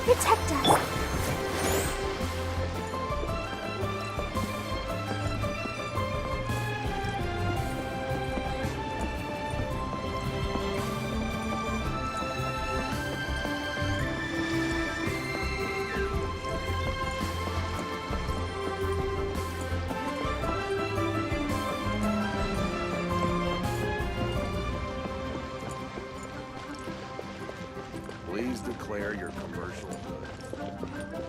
Protect us. Please declare your commercial good.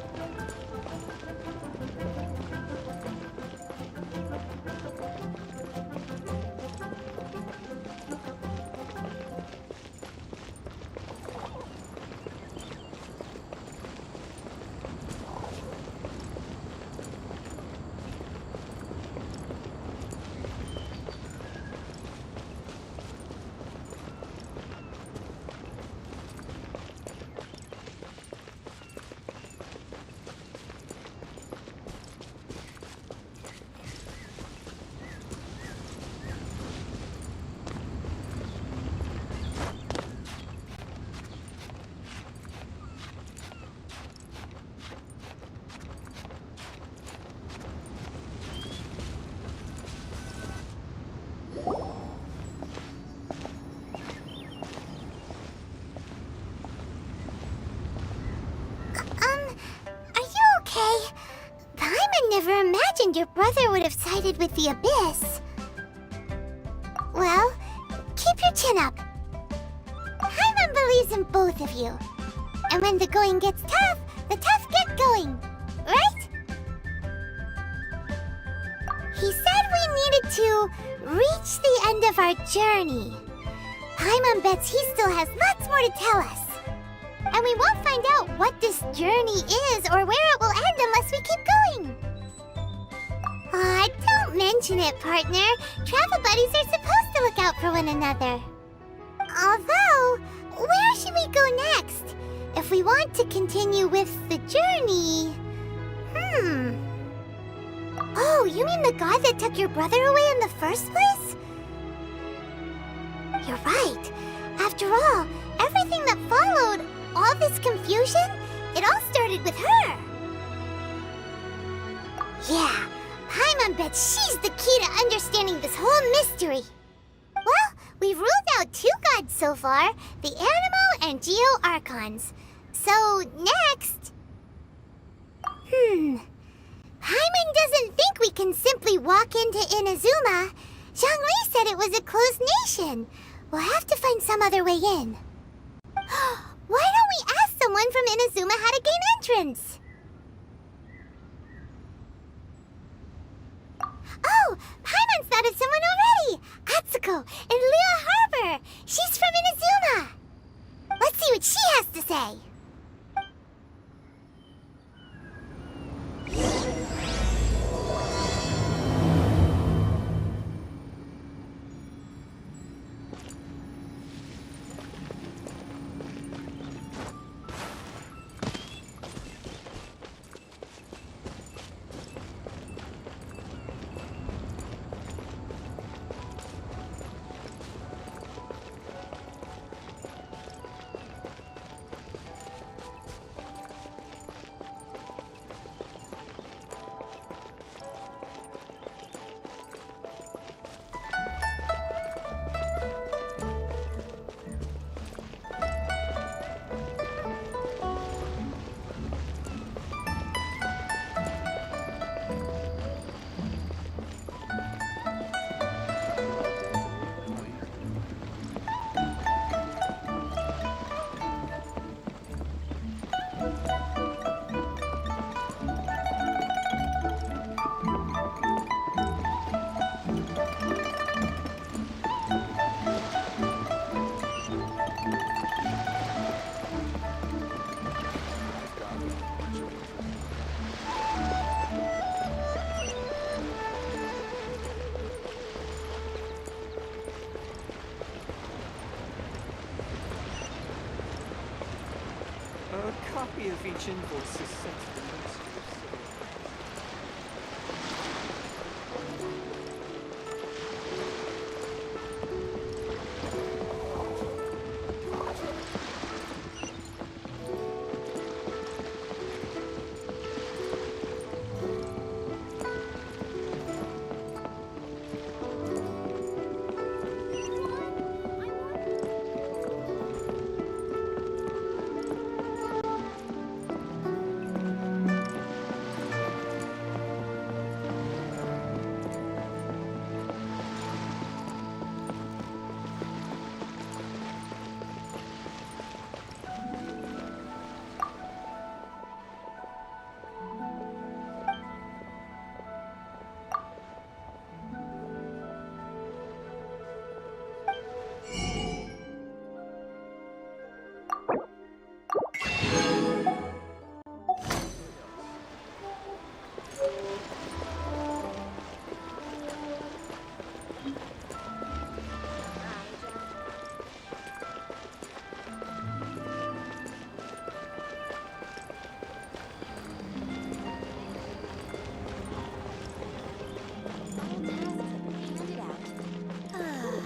Never imagined your brother would have sided with the Abyss. Well, keep your chin up. Paimon believes in both of you. And when the going gets tough, the tough get going. Right? He said we needed to reach the end of our journey. Paimon bets he still has lots more to tell us. And we won't find out what this journey is or where it will end unless we keep going. Aw, don't mention it, partner. Travel buddies are supposed to look out for one another. Although, where should we go next? If we want to continue with the journey... Oh, you mean the god that took your brother away in the first place? You're right. After all, everything that followed, all this confusion, it all started with her. Yeah. Paimon bets she's the key to understanding this whole mystery. Well, we've ruled out two gods so far, the Animo and Geo Archons. So, next... Paimon doesn't think we can simply walk into Inazuma. Zhongli said it was a closed nation. We'll have to find some other way in. Why don't we ask someone from Inazuma how to gain entrance? Oh, Paimon's thought of someone already! Atsuko in Liyue Harbor! She's from Inazuma! Let's see what she has to say! copy of each invoice is sent to the Ministry of Civil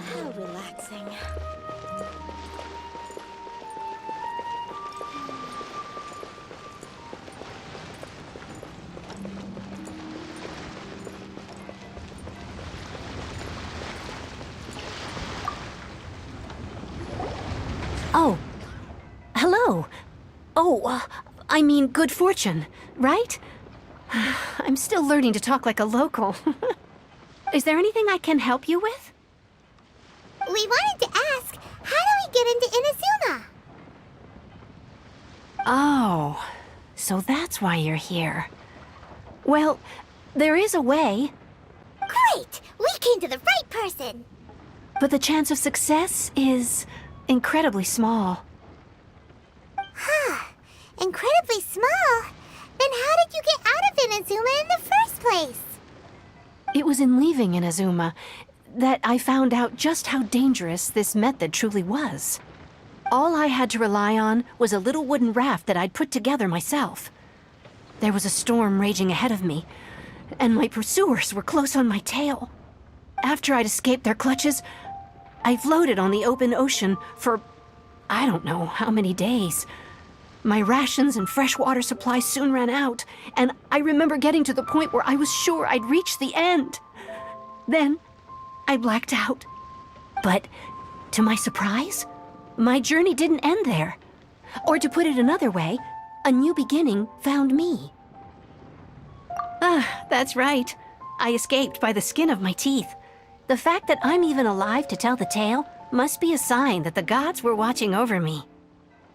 How relaxing. Oh. Hello. Oh, I mean good fortune, right? I'm still learning to talk like a local. Is there anything I can help you with? We wanted to ask, how do we get into Inazuma? Oh, so that's why you're here. Well, there is a way, Great! We came to the right person! but the chance of success is incredibly small. Incredibly small? Then how did you get out of Inazuma in the first place? It was in leaving Inazuma that I found out just how dangerous this method truly was. All I had to rely on was a little wooden raft that I'd put together myself. There was a storm raging ahead of me, and my pursuers were close on my tail. After I'd escaped their clutches, I floated on the open ocean for I don't know how many days. My rations and fresh water supplies soon ran out, and I remember getting to the point where I was sure I'd reached the end. Then, I blacked out. But, to my surprise, my journey didn't end there. Or to put it another way, a new beginning found me. That's right. I escaped by the skin of my teeth. The fact that I'm even alive to tell the tale must be a sign that the gods were watching over me.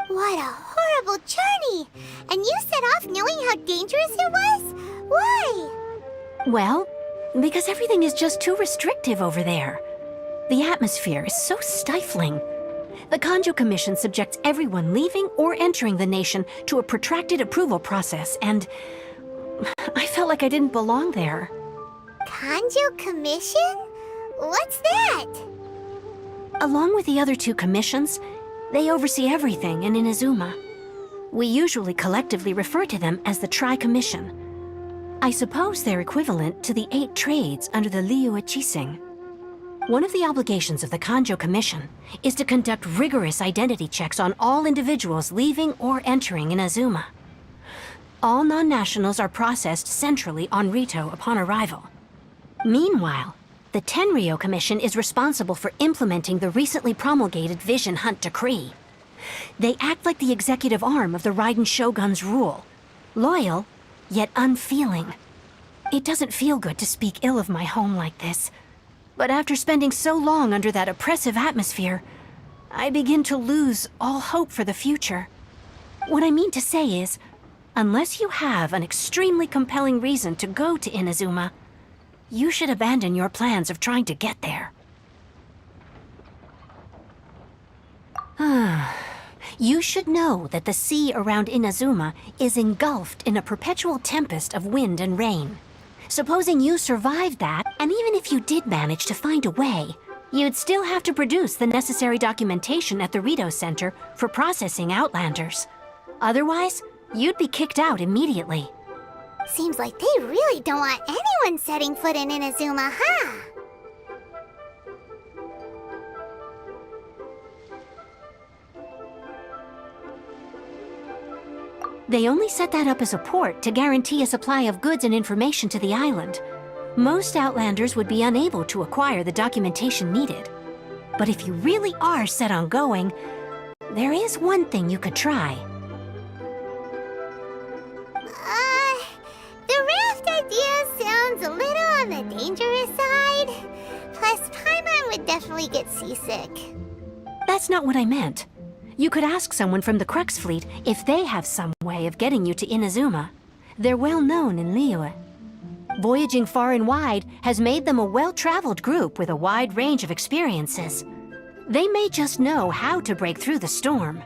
What a horrible journey! And you set off knowing how dangerous it was? Why? Well, because everything is just too restrictive over there. The atmosphere is so stifling. The Kanjo Commission subjects everyone leaving or entering the nation to a protracted approval process, and I felt like I didn't belong there. Kanjo Commission? What's that? Along with the other two commissions, they oversee everything in Inazuma. We usually collectively refer to them as the Tri-Commission. I suppose they're equivalent to the 8 trades under the Liyue Chising. One of the obligations of the Kanjo Commission is to conduct rigorous identity checks on all individuals leaving or entering Inazuma. All non-nationals are processed centrally on Rito upon arrival. Meanwhile, the Tenryo Commission is responsible for implementing the recently promulgated Vision Hunt Decree. They act like the executive arm of the Raiden Shogun's rule. Loyal, yet unfeeling. It doesn't feel good to speak ill of my home like this. But after spending so long under that oppressive atmosphere, I begin to lose all hope for the future. What I mean to say is, unless you have an extremely compelling reason to go to Inazuma, you should abandon your plans of trying to get there. You should know that the sea around Inazuma is engulfed in a perpetual tempest of wind and rain. Supposing you survived that, and even if you did manage to find a way, you'd still have to produce the necessary documentation at the Rito Center for processing Outlanders. Otherwise, you'd be kicked out immediately. Seems like they really don't want anyone setting foot in Inazuma, huh? They only set that up as a port to guarantee a supply of goods and information to the island. Most Outlanders would be unable to acquire the documentation needed. But if you really are set on going, there is one thing you could try. The raft idea sounds a little on the dangerous side. Plus, Paimon would definitely get seasick. That's not what I meant. You could ask someone from the Crux fleet if they have some way of getting you to Inazuma. They're well known in Liyue. Voyaging far and wide has made them a well-traveled group with a wide range of experiences. They may just know how to break through the storm.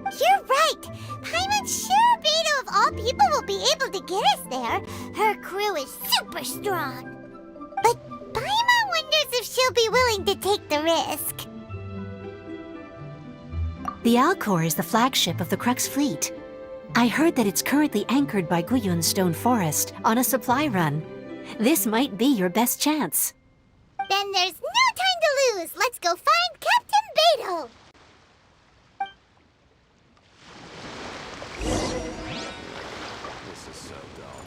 You're right! Paimon sure Beto of all people will be able to get us there. Her crew is super strong. But Paimon wonders if she'll be willing to take the risk. The Alcor is the flagship of the Crux fleet. I heard that it's currently anchored by Guyun Stone Forest on a supply run. This might be your best chance. Then there's no time to lose. Let's go find Captain Beto. This is so dull.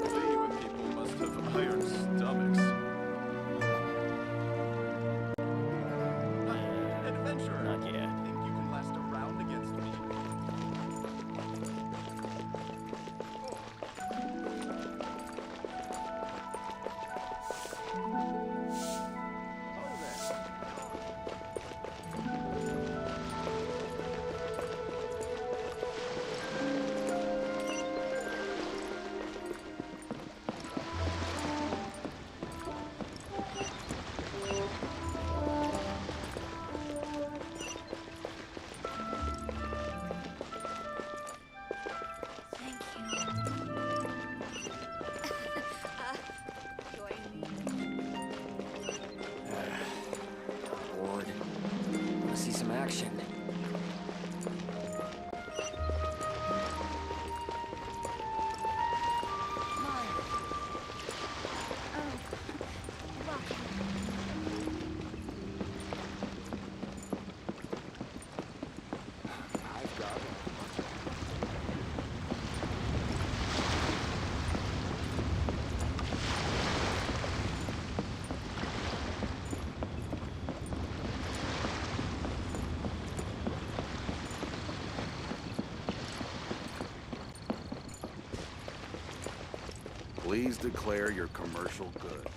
Liyue people must have iron stomachs. Adventurer, not yet. Think you can last a round against me? Bored. Wanna see some action. I've got it. Please declare your commercial goods.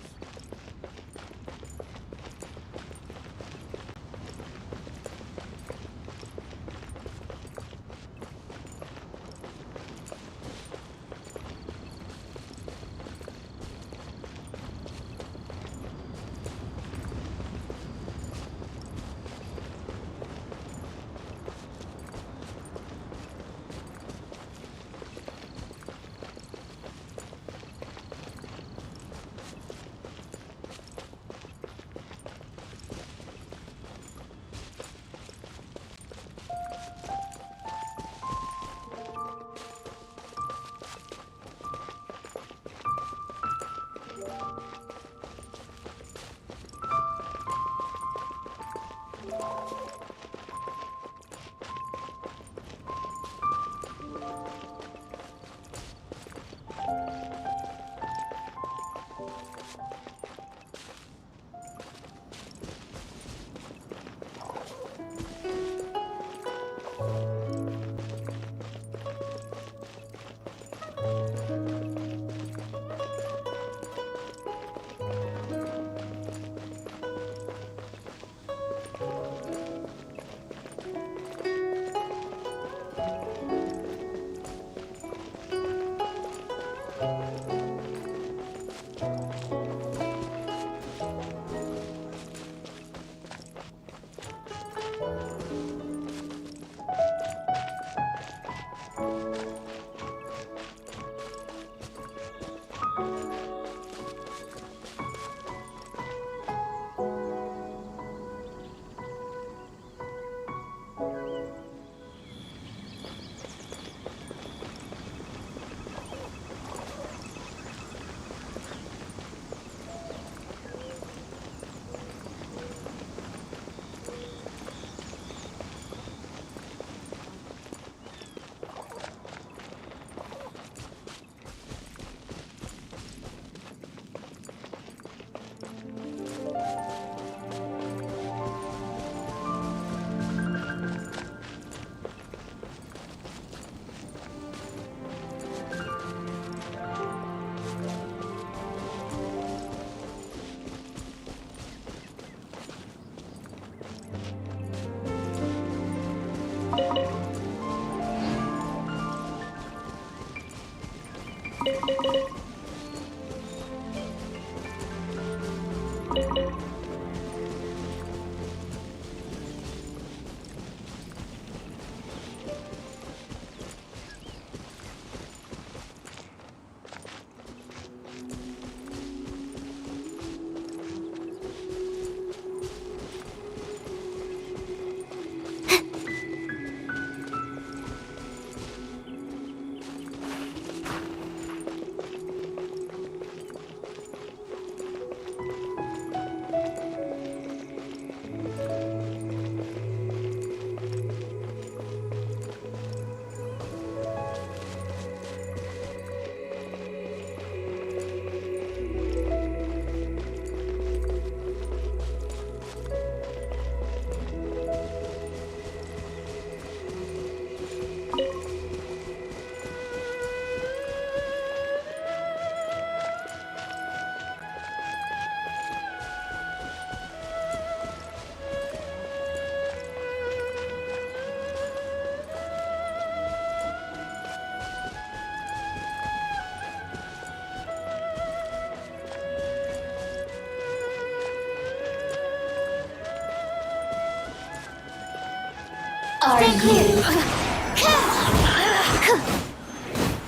Stay clear.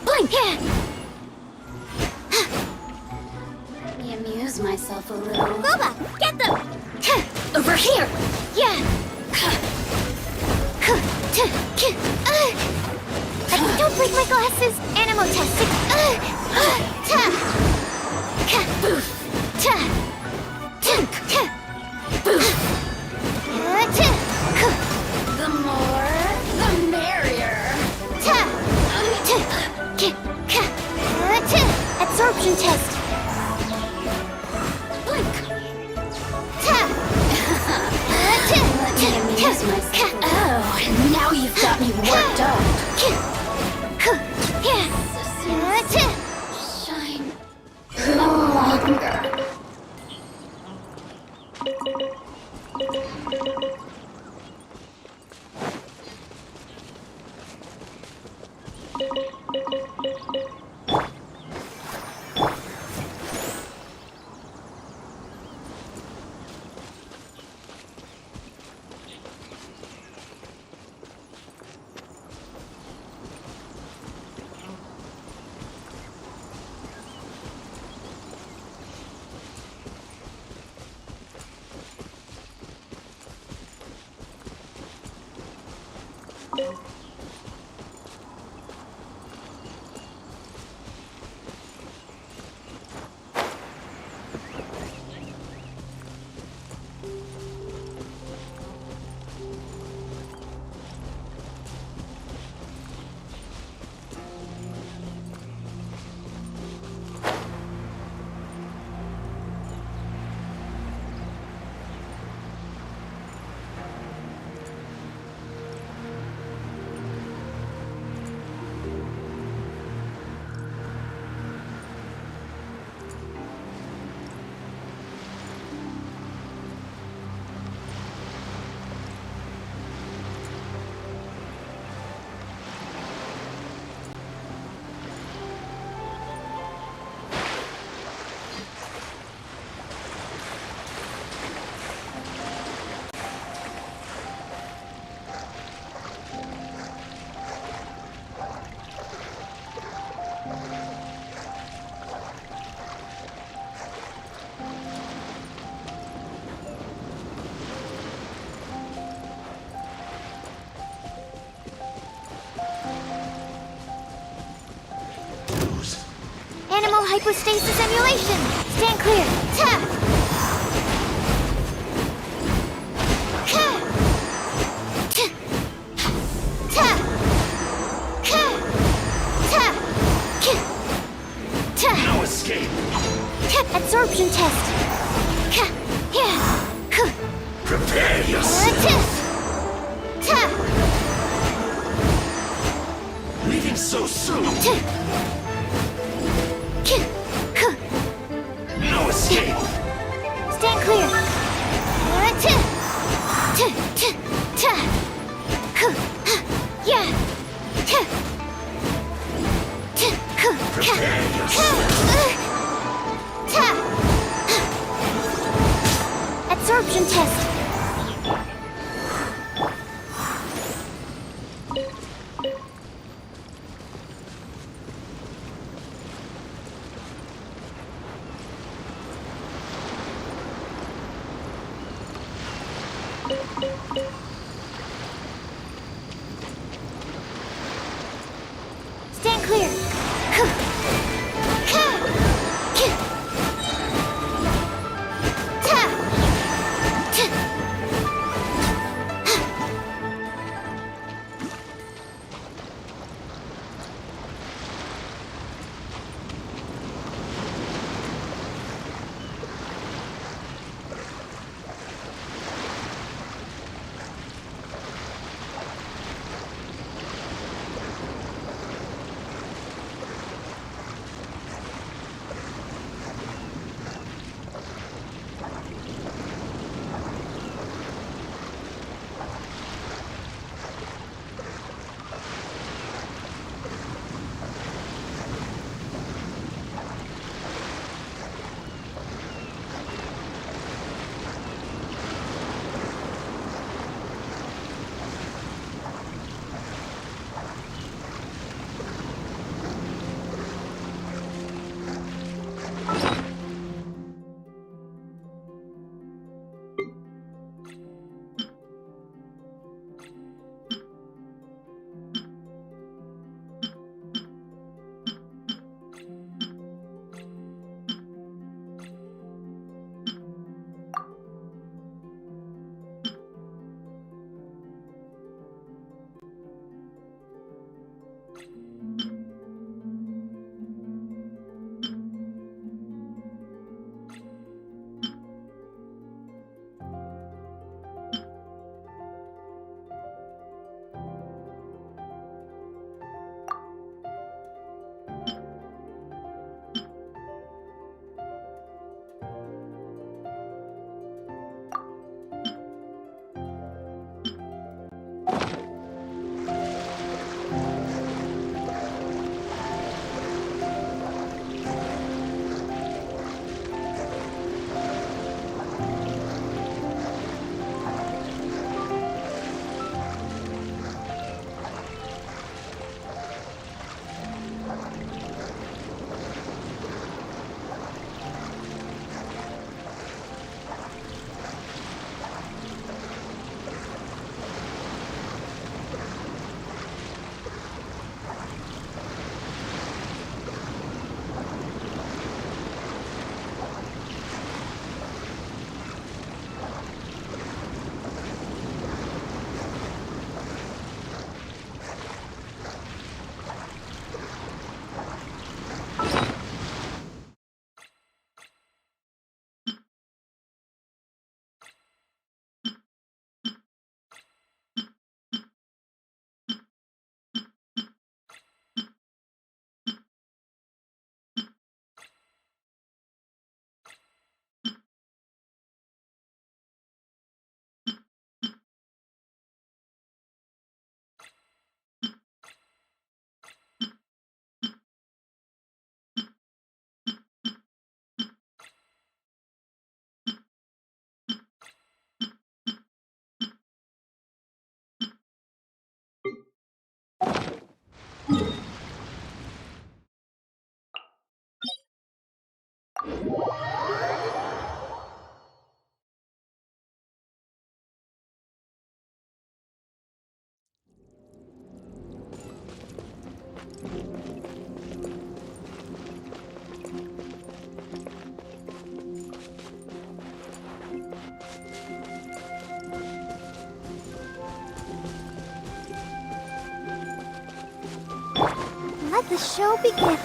Blink. Let me amuse myself a little. Boba, get them. Over here! Yeah. Don't break my glasses. Animal testing. The more, the merrier. Absorption test. Blink! Let me amuse myself. Oh, now you've got me worked up. Shine no longer. Animal hypostasis emulation. Stand clear. No escape. Absorption test. Prepare yourself. Leaving so soon. No escape. Stand clear. Prepare yourself. Absorption test. Stand clear. Let the show begin.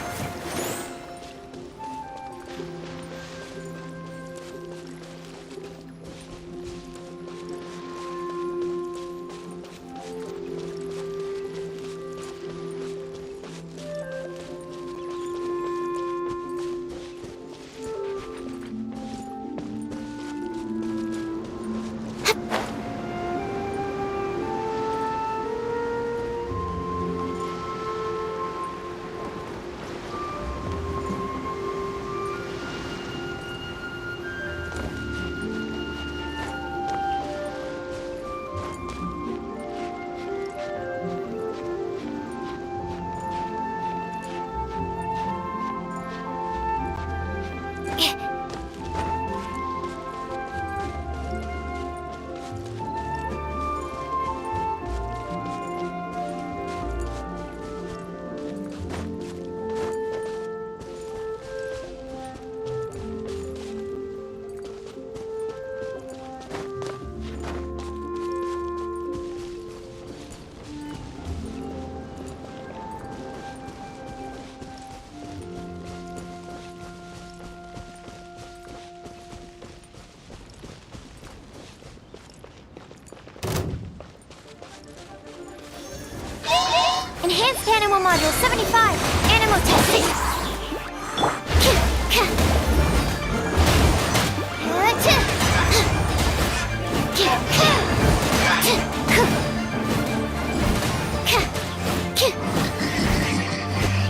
Enhanced Animal Module 75. Animal testing.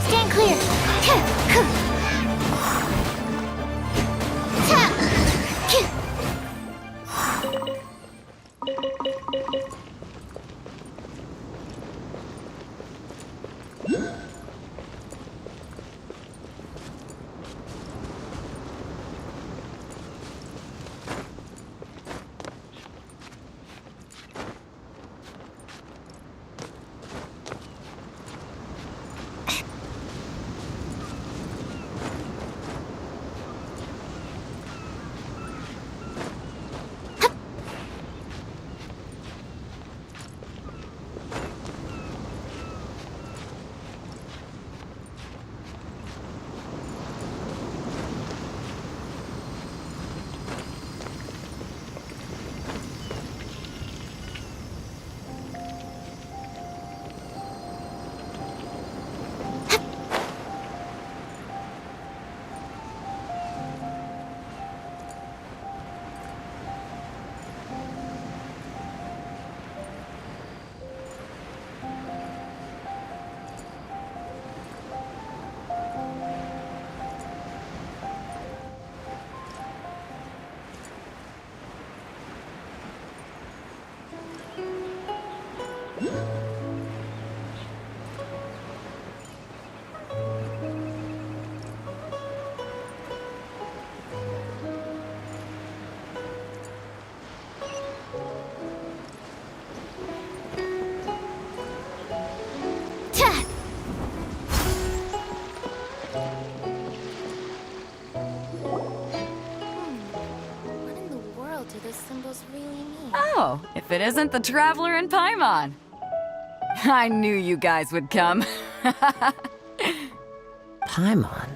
Stand clear. What in the world do those symbols really mean? Oh, if it isn't the Traveler in Paimon. I knew you guys would come. Paimon?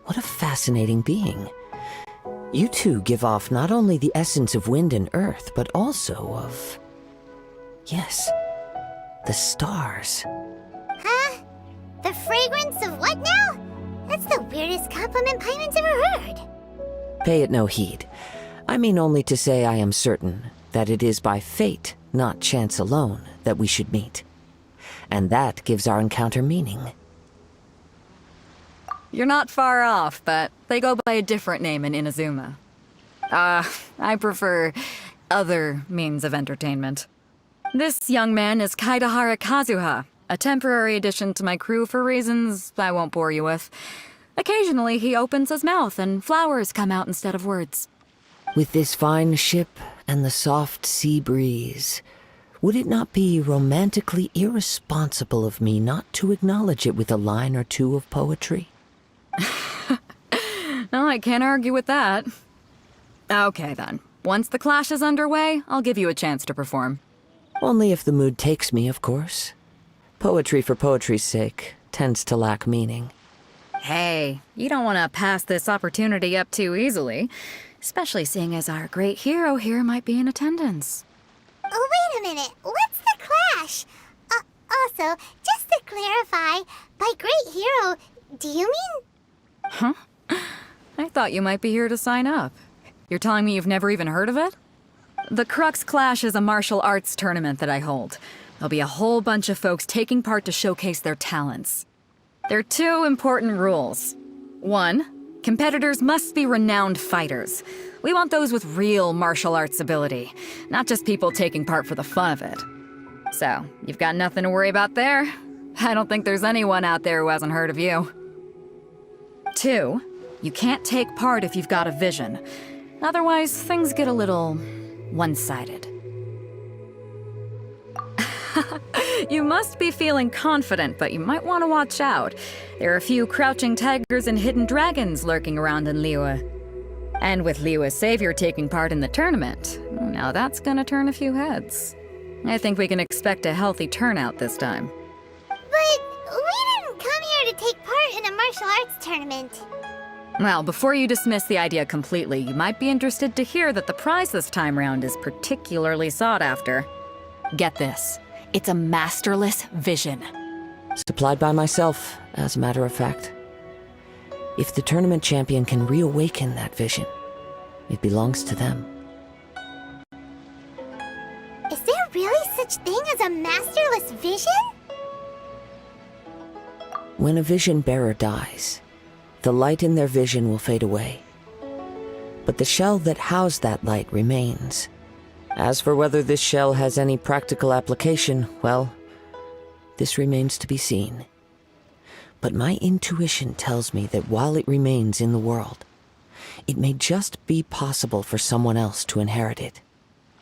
What a fascinating being. You two give off not only the essence of wind and earth, but also of... yes, the stars. Huh? The fragrance of what now? That's the weirdest compliment Paimon's ever heard. Pay it no heed. I mean only to say I am certain that it is by fate, not chance alone, that we should meet. And that gives our encounter meaning. You're not far off, but they go by a different name in Inazuma. I prefer other means of entertainment. This young man is Kaidahara Kazuha, a temporary addition to my crew for reasons I won't bore you with. Occasionally, he opens his mouth and flowers come out instead of words. With this fine ship and the soft sea breeze, would it not be romantically irresponsible of me not to acknowledge it with a line or two of poetry? No, I can't argue with that. Okay, then. Once the clash is underway, I'll give you a chance to perform. Only if the mood takes me, of course. Poetry for poetry's sake tends to lack meaning. Hey, you don't want to pass this opportunity up too easily, especially seeing as our great hero here might be in attendance. Oh, wait a minute. What's the clash? Also, just to clarify, by great hero, do you mean? I thought you might be here to sign up. You're telling me you've never even heard of it? The Crux Clash is a martial arts tournament that I hold. There'll be a whole bunch of folks taking part to showcase their talents. There are 2 important rules. 1, competitors must be renowned fighters. We want those with real martial arts ability, not just people taking part for the fun of it. So, you've got nothing to worry about there. I don't think there's anyone out there who hasn't heard of you. 2, you can't take part if you've got a vision. Otherwise, things get a little one-sided. You must be feeling confident, but you might want to watch out. There are a few crouching tigers and hidden dragons lurking around in Liyue. And with Liyue's savior taking part in the tournament, now that's gonna turn a few heads. I think we can expect a healthy turnout this time. But we didn't come here to take part in a martial arts tournament. Well, before you dismiss the idea completely, you might be interested to hear that the prize this time round is particularly sought after. Get this. It's a masterless vision. Supplied by myself, as a matter of fact. If the tournament champion can reawaken that vision, it belongs to them. Is there really such thing as a masterless vision? When a vision bearer dies, the light in their vision will fade away. But the shell that housed that light remains. As for whether this shell has any practical application, well, this remains to be seen. But my intuition tells me that while it remains in the world, it may just be possible for someone else to inherit it.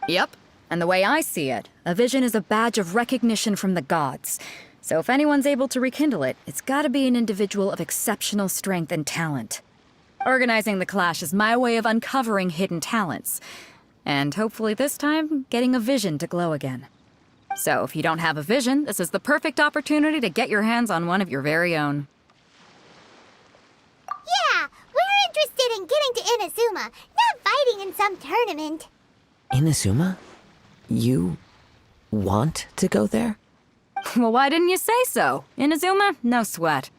Yep. And the way I see it, a vision is a badge of recognition from the gods. So if anyone's able to rekindle it, it's gotta be an individual of exceptional strength and talent. Organizing the clash is my way of uncovering hidden talents. And hopefully this time, getting a vision to glow again. So if you don't have a vision, this is the perfect opportunity to get your hands on one of your very own. Yeah, we're interested in getting to Inazuma, not fighting in some tournament. Inazuma? You want to go there? Well, why didn't you say so? Inazuma? No sweat.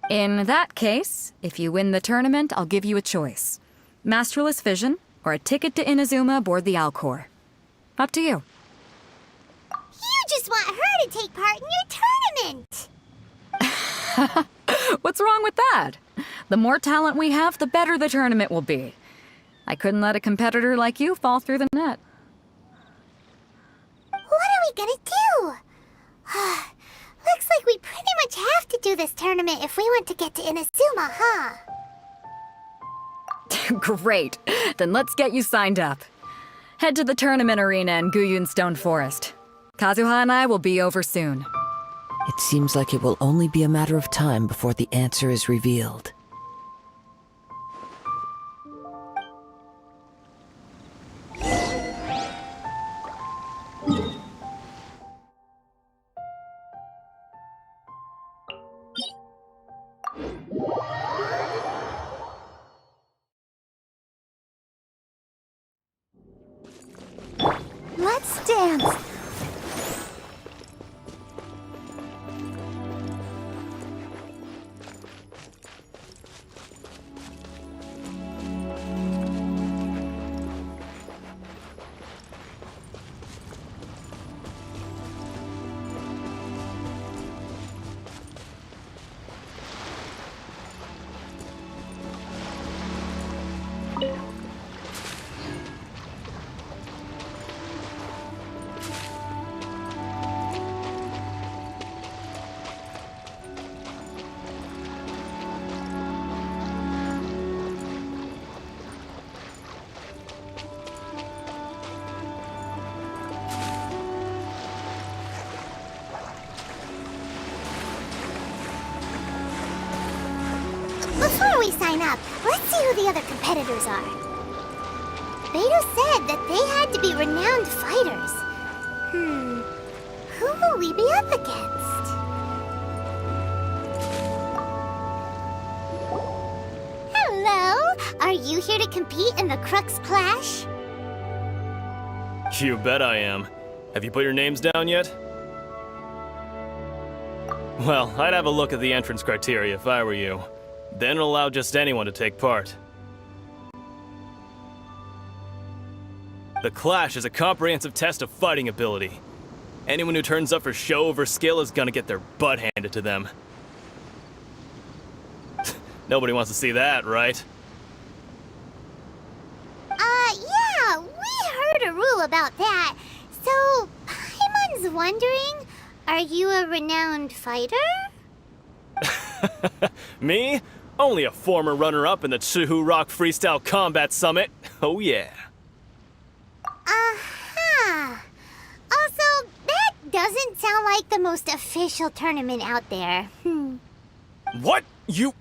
In that case, if you win the tournament, I'll give you a choice. Masterless Vision, or a ticket to Inazuma aboard the Alcor. Up to you. You just want her to take part in your tournament. What's wrong with that? The more talent we have, the better the tournament will be. I couldn't let a competitor like you fall through the net. What are we gonna do? Looks like we pretty much have to do this tournament if we want to get to Inazuma, huh? Great. Then let's get you signed up. Head to the tournament arena in Guyun Stone Forest. Kazuha and I will be over soon. It seems like it will only be a matter of time before the answer is revealed. Let's dance. we sign up, let's see who the other competitors are. Beto said that they had to be renowned fighters. Who will we be up against? Hello! Are you here to compete in the Crux Clash? You bet I am. Have you put your names down yet? Well, I'd have a look at the entrance criteria if I were you. Then allow just anyone to take part. The Clash is a comprehensive test of fighting ability. Anyone who turns up for show over skill is gonna get their butt handed to them. Nobody wants to see that, right? Yeah, we heard a rule about that. So, Paimon's wondering, are you a renowned fighter? Me? Only a former runner-up in the Chihu Rock Freestyle Combat Summit. Oh yeah. Uh-huh. Also, that doesn't sound like the most official tournament out there. What? You...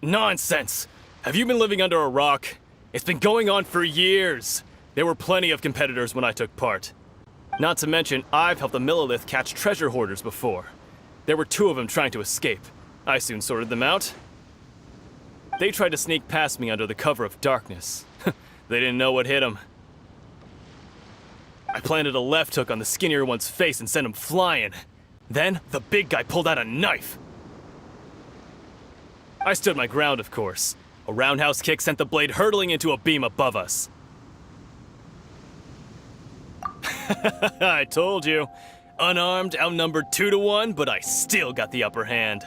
Nonsense. Have you been living under a rock? It's been going on for years. There were plenty of competitors when I took part. Not to mention, I've helped the Millilith catch treasure hoarders before. There were 2 of them trying to escape. I soon sorted them out. They tried to sneak past me under the cover of darkness. They didn't know what hit them. I planted a left hook on the skinnier one's face and sent him flying. Then, the big guy pulled out a knife. I stood my ground, of course. A roundhouse kick sent the blade hurtling into a beam above us. I told you. Unarmed, outnumbered 2 to 1, but I still got the upper hand.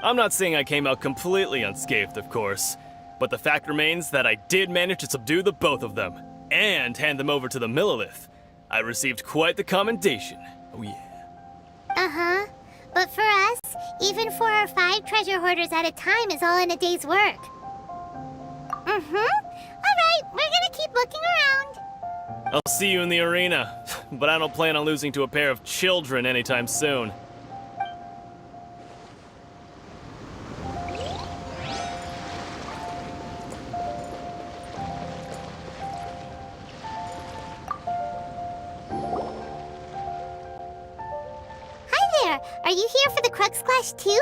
I'm not saying I came out completely unscathed, of course, but the fact remains that I did manage to subdue the both of them, and hand them over to the Millilith. I received quite the commendation. Oh yeah. Uh-huh. But for us, even 4 or 5 treasure hoarders at a time is all in a day's work. Alright, we're gonna keep looking around. I'll see you in the arena, but I don't plan on losing to a pair of children anytime soon. Are you here for the Crux Clash too?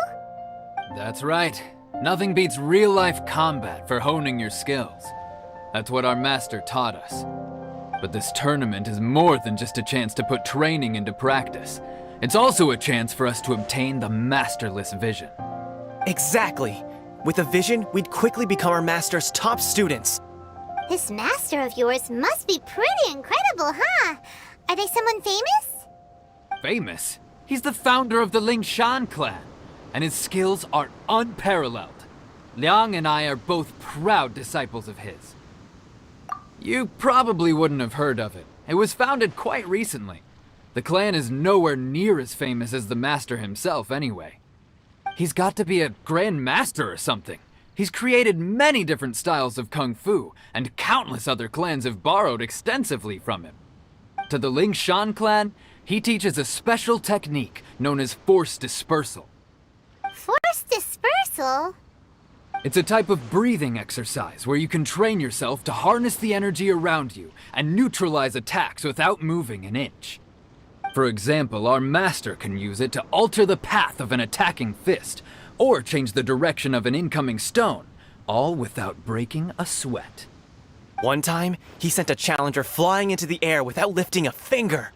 That's right. Nothing beats real-life combat for honing your skills. That's what our master taught us. But this tournament is more than just a chance to put training into practice. It's also a chance for us to obtain the masterless vision. Exactly. With a vision, we'd quickly become our master's top students. This master of yours must be pretty incredible, huh? Are they someone famous? Famous? He's the founder of the Lingshan clan, and his skills are unparalleled. Liang and I are both proud disciples of his. You probably wouldn't have heard of it. It was founded quite recently. The clan is nowhere near as famous as the master himself anyway. He's got to be a grand master or something. He's created many different styles of kung fu, and countless other clans have borrowed extensively from him. To the Lingshan clan, he teaches a special technique known as force dispersal. Force dispersal? It's a type of breathing exercise where you can train yourself to harness the energy around you and neutralize attacks without moving an inch. For example, our master can use it to alter the path of an attacking fist, or change the direction of an incoming stone, all without breaking a sweat. One time, he sent a challenger flying into the air without lifting a finger.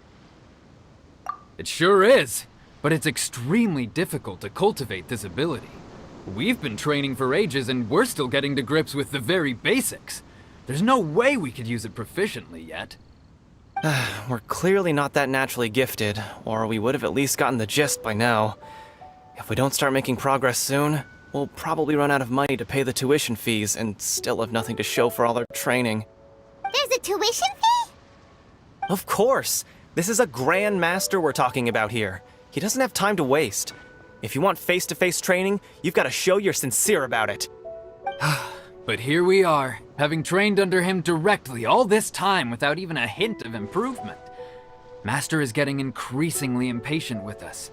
It sure is, but it's extremely difficult to cultivate this ability. We've been training for ages and we're still getting to grips with the very basics. There's no way we could use it proficiently yet. We're clearly not that naturally gifted, or we would have at least gotten the gist by now. If we don't start making progress soon, we'll probably run out of money to pay the tuition fees and still have nothing to show for all our training. There's a tuition fee? Of course! This is a Grand Master we're talking about here. He doesn't have time to waste. If you want face-to-face training, you've got to show you're sincere about it. But here we are, having trained under him directly all this time without even a hint of improvement. Master is getting increasingly impatient with us.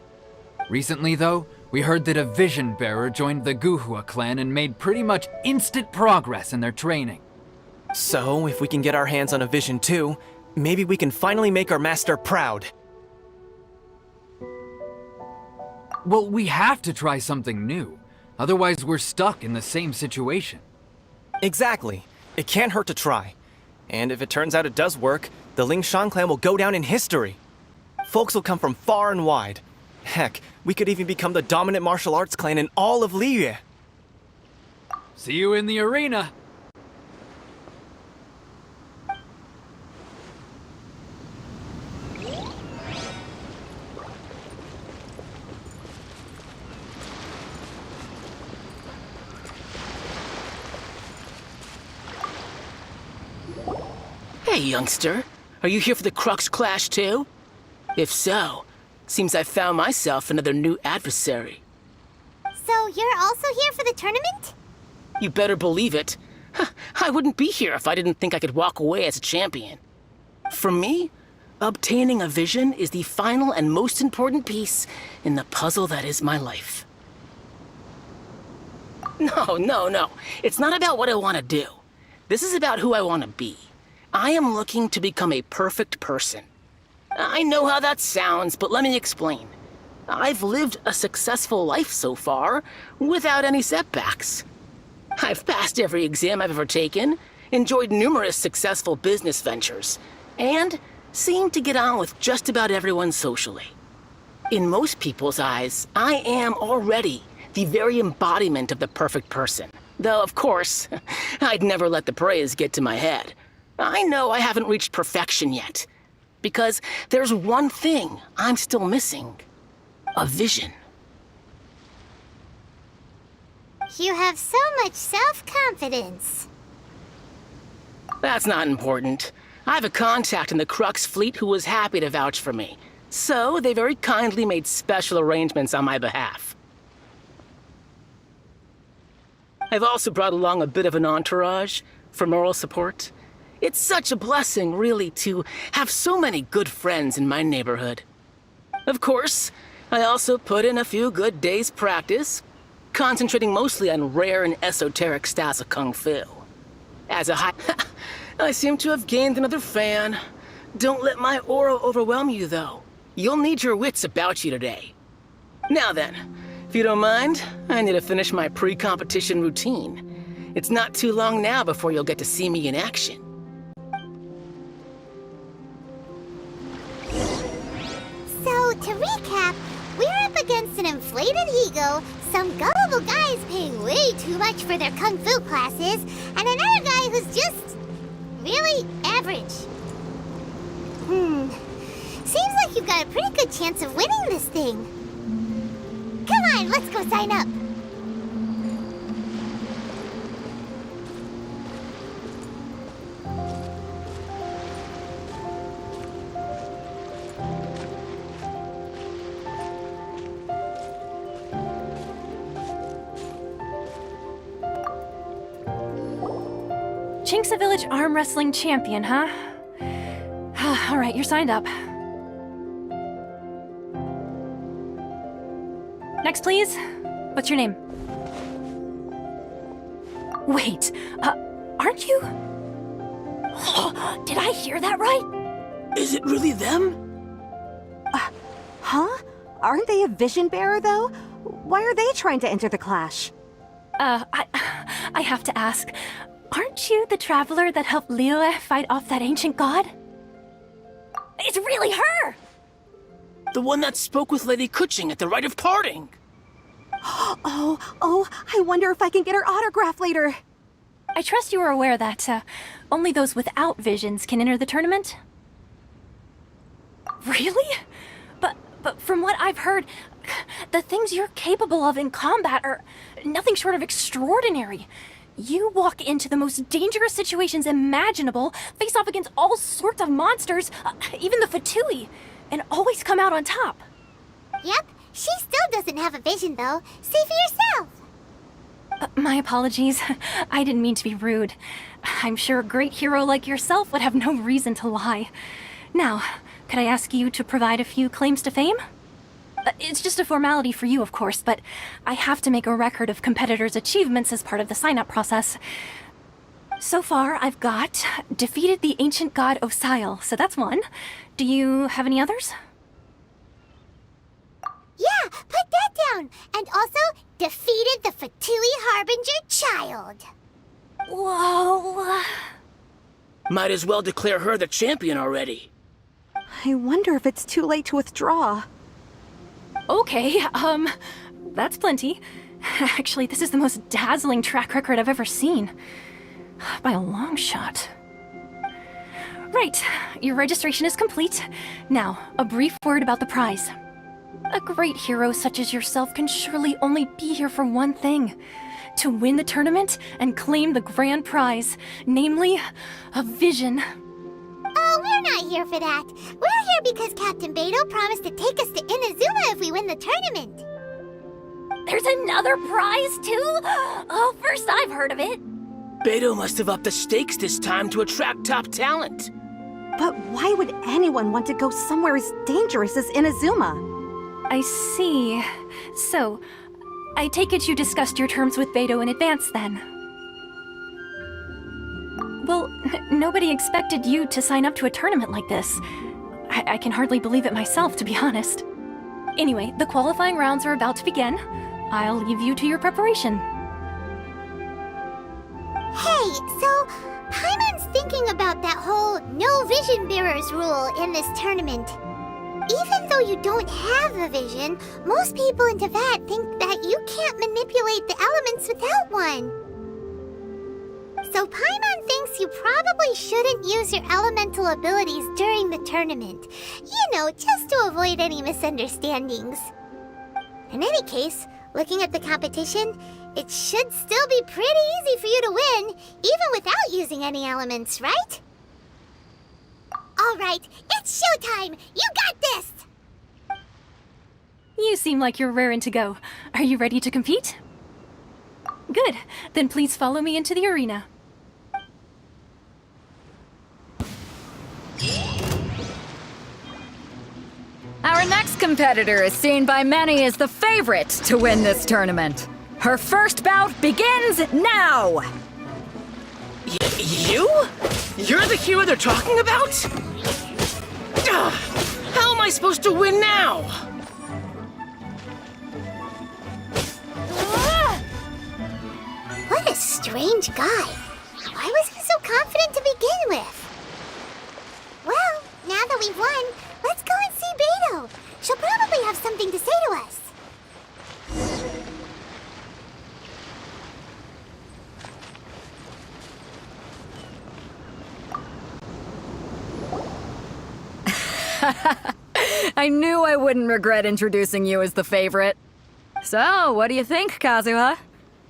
Recently, though, We heard that a vision bearer joined the Guhua clan and made pretty much instant progress in their training. So, if we can get our hands on a vision too, maybe we can finally make our master proud. Well, we have to try something new. Otherwise, we're stuck in the same situation. Exactly. It can't hurt to try. And if it turns out it does work, the Lingshan clan will go down in history. Folks will come from far and wide. Heck, we could even become the dominant martial arts clan in all of Liyue. See you in the arena. Hey, youngster. Are you here for the Crux Clash too? If so, seems I found myself another new adversary. So you're also here for the tournament? You better believe it. I wouldn't be here if I didn't think I could walk away as a champion. For me, obtaining a vision is the final and most important piece in the puzzle that is my life. No. It's not about what I want to do. This is about who I want to be. I am looking to become a perfect person. I know how that sounds, but let me explain. I've lived a successful life so far, without any setbacks. I've passed every exam I've ever taken, enjoyed numerous successful business ventures, and seem to get on with just about everyone socially. In most people's eyes, I am already the very embodiment of the perfect person. Though, of course, I'd never let the praise get to my head. I know I haven't reached perfection yet, because there's one thing I'm still missing. A vision. You have so much self-confidence. That's not important. I have a contact in the Crux fleet who was happy to vouch for me, so they very kindly made special arrangements on my behalf. I've also brought along a bit of an entourage for moral support. It's such a blessing, really, to have so many good friends in my neighborhood. Of course, I also put in a few good days' practice, concentrating mostly on rare and esoteric styles of Kung Fu. As a I seem to have gained another fan. Don't let my aura overwhelm you, though. You'll need your wits about you today. Now then, if you don't mind, I need to finish my pre-competition routine. It's not too long now before you'll get to see me in action. So, to recap, we're up against an inflated ego, some gullible guys paying way too much for their kung fu classes, and another guy who's just really average. Seems like you've got a pretty good chance of winning this thing. Come on, let's go sign up. Chinksa Village Arm Wrestling Champion, huh? All right, you're signed up. Next, please. What's your name? Wait, aren't you? Did I hear that right? Is it really them? Huh? Aren't they a vision bearer, though? Why are they trying to enter the clash? I have to ask. Aren't you the traveler that helped Liyue fight off that ancient god? It's really her! The one that spoke with Lady Kuching at the rite of parting. Oh, I wonder if I can get her autograph later. I trust you are aware that, only those without visions can enter the tournament? Really? But from what I've heard, the things you're capable of in combat are nothing short of extraordinary. You walk into the most dangerous situations imaginable, face off against all sorts of monsters, even the Fatui, and always come out on top. Yep, she still doesn't have a vision, though. See for yourself. My apologies. I didn't mean to be rude. I'm sure a great hero like yourself would have no reason to lie. Now, could I ask you to provide a few claims to fame? It's just a formality for you, of course, but I have to make a record of competitors' achievements as part of the sign-up process. So far, I've got defeated the ancient god Osile, so that's one. Do you have any others? Yeah, put that down. And also, defeated the Fatui Harbinger child. Whoa. Might as well declare her the champion already. I wonder if it's too late to withdraw. Okay, that's plenty. Actually, this is the most dazzling track record I've ever seen. By a long shot. Right, your registration is complete. Now, a brief word about the prize. A great hero such as yourself can surely only be here for one thing. To win the tournament and claim the grand prize, namely, a vision. Oh, we're not here for that. We're here because Captain Beto promised to take us to Inazuma if we win the tournament. There's another prize, too? Oh, first I've heard of it. Beto must have upped the stakes this time to attract top talent. But why would anyone want to go somewhere as dangerous as Inazuma? I see. So, I take it you discussed your terms with Beto in advance, then? Well, nobody expected you to sign up to a tournament like this. I can hardly believe it myself, to be honest. Anyway, the qualifying rounds are about to begin. I'll leave you to your preparation. Hey, so Paimon's thinking about that whole no vision bearers rule in this tournament. Even though you don't have a vision, most people in Teyvat think that you can't manipulate the elements without one. So Paimon thinks you probably shouldn't use your elemental abilities during the tournament. You know, just to avoid any misunderstandings. In any case, looking at the competition, it should still be pretty easy for you to win, even without using any elements, right? All right, it's showtime! You got this! You seem like you're raring to go. Are you ready to compete? Good. Then please follow me into the arena. Our next competitor is seen by many as the favorite to win this tournament. Her first bout begins now! You? You're the hero they're talking about? How am I supposed to win now? What a strange guy. Why was he so confident to begin with? Well, now that we've won, let's go and see Beto. She'll probably have something to say to us. I knew I wouldn't regret introducing you as the favorite. So, what do you think, Kazuha?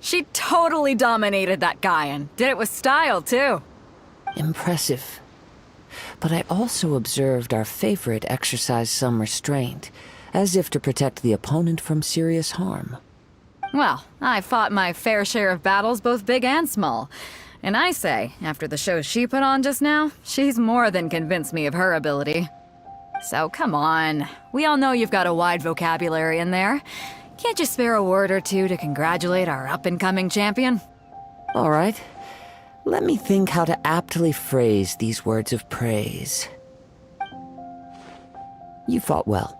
She totally dominated that guy and did it with style, too. Impressive. But I also observed our favorite exercise some restraint, as if to protect the opponent from serious harm. Well, I fought my fair share of battles, both big and small. And I say, after the show she put on just now, she's more than convinced me of her ability. So come on, we all know you've got a wide vocabulary in there. Can't you spare a word or two to congratulate our up-and-coming champion? All right. Let me think how to aptly phrase these words of praise. You fought well.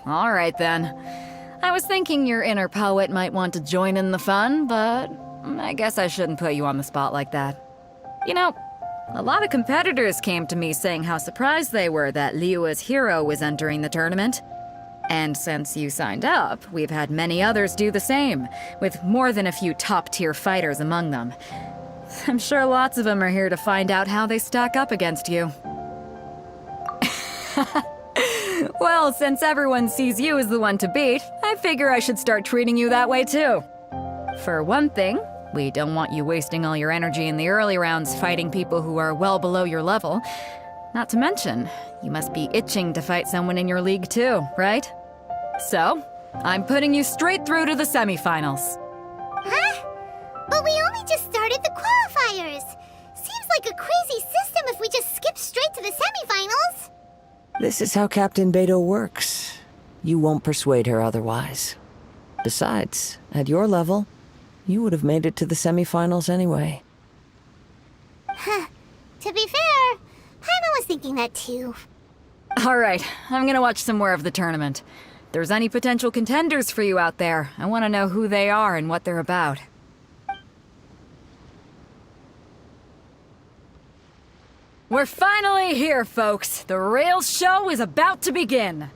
All right then. I was thinking your inner poet might want to join in the fun, but I guess I shouldn't put you on the spot like that. You know, a lot of competitors came to me saying how surprised they were that Liyue's hero was entering the tournament. And since you signed up, we've had many others do the same, with more than a few top-tier fighters among them. I'm sure lots of them are here to find out how they stack up against you. Well, since everyone sees you as the one to beat, I figure I should start treating you that way too. For one thing, we don't want you wasting all your energy in the early rounds fighting people who are well below your level. Not to mention, you must be itching to fight someone in your league too, right? So, I'm putting you straight through to the semifinals. Huh? But we only just started the qualifiers. Seems like a crazy system if we just skip straight to the semifinals. This is how Captain Beto works. You won't persuade her otherwise. Besides, at your level, you would have made it to the semifinals anyway. To be fair, Paimon was thinking that too. Alright, I'm gonna watch some more of the tournament. If there's any potential contenders for you out there, I want to know who they are and what they're about. We're finally here, folks! The Rails show is about to begin!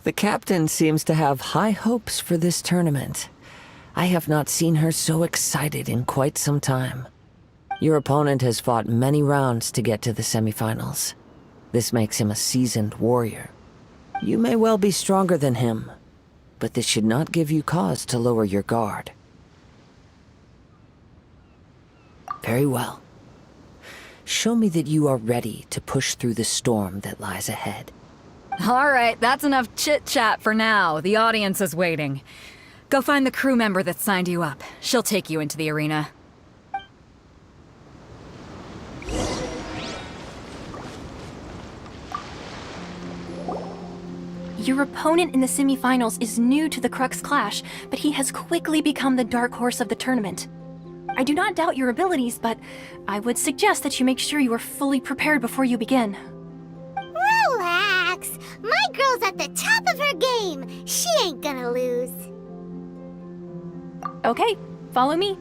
The captain seems to have high hopes for this tournament. I have not seen her so excited in quite some time. Your opponent has fought many rounds to get to the semifinals. This makes him a seasoned warrior. You may well be stronger than him, but this should not give you cause to lower your guard. Very well. Show me that you are ready to push through the storm that lies ahead. Alright, that's enough chit-chat for now. The audience is waiting. Go find the crew member that signed you up. She'll take you into the arena. Your opponent in the semifinals is new to the Crux Clash, but he has quickly become the dark horse of the tournament. I do not doubt your abilities, but I would suggest that you make sure you are fully prepared before you begin. Relax! My girl's at the top of her game! She ain't gonna lose. Okay, follow me.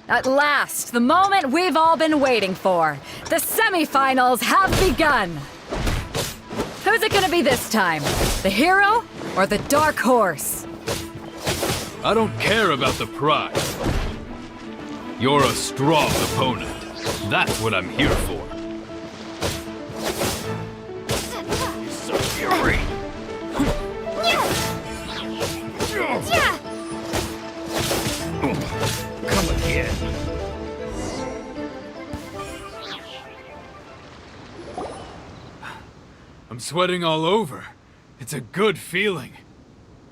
At last, the moment we've all been waiting for. The semifinals have begun! Who's it gonna be this time? The hero or the dark horse? I don't care about the prize. You're a strong opponent. That's what I'm here for. He's so fury. Come again. I'm sweating all over. It's a good feeling.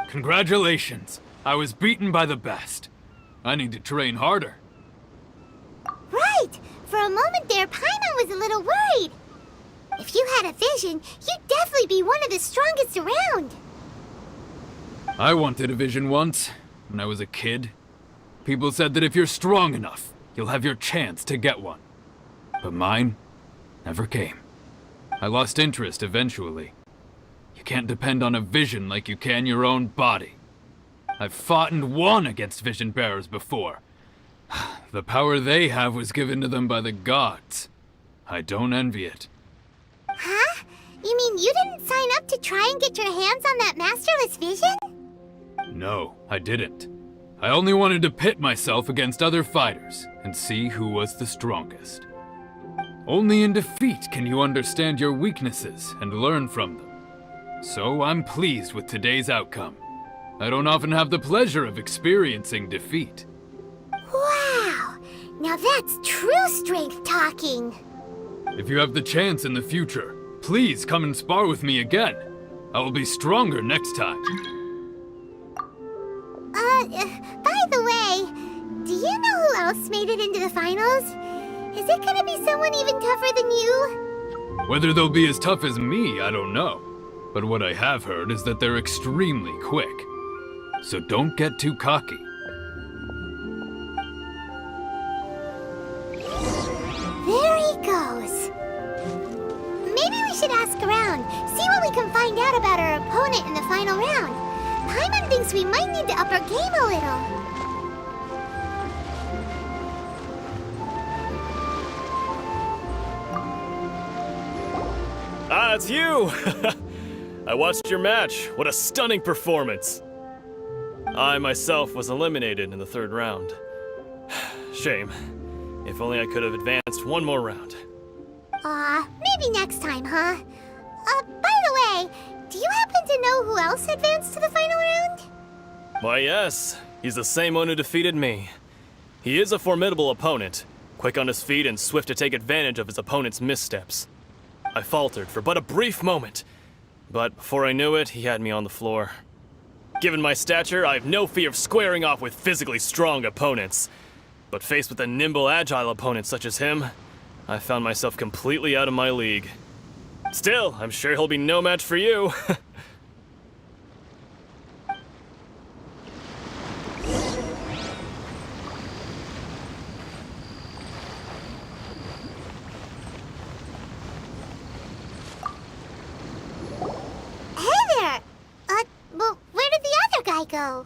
Congratulations. I was beaten by the best. I need to train harder. Right! For a moment there, Paimon was a little worried. If you had a vision, you'd definitely be one of the strongest around. I wanted a vision once, when I was a kid. People said that if you're strong enough, you'll have your chance to get one. But mine never came. I lost interest eventually. You can't depend on a vision like you can your own body. I've fought and won against vision bearers before. The power they have was given to them by the gods. I don't envy it. Huh? You mean you didn't sign up to try and get your hands on that masterless vision? No, I didn't. I only wanted to pit myself against other fighters and see who was the strongest. Only in defeat can you understand your weaknesses and learn from them. So I'm pleased with today's outcome. I don't often have the pleasure of experiencing defeat. Wow! Now that's true strength talking. If you have the chance in the future, please come and spar with me again. I will be stronger next time. By the way, do you know who else made it into the finals? Is it gonna be someone even tougher than you? Whether they'll be as tough as me, I don't know. But what I have heard is that they're extremely quick. So don't get too cocky. There he goes. Maybe we should ask around, see what we can find out about our opponent in the final round. Paimon thinks we might need to up our game a little. Ah, it's you! I watched your match. What a stunning performance. I myself was eliminated in the third round. Shame. If only I could have advanced one more round. Maybe next time, huh? By the way, do you happen to know who else advanced to the final round? Why, yes. He's the same one who defeated me. He is a formidable opponent, quick on his feet and swift to take advantage of his opponent's missteps. I faltered for but a brief moment, but before I knew it, he had me on the floor. Given my stature, I have no fear of squaring off with physically strong opponents. But faced with a nimble, agile opponent such as him, I found myself completely out of my league. Still, I'm sure he'll be no match for you. Well, where did the other guy go?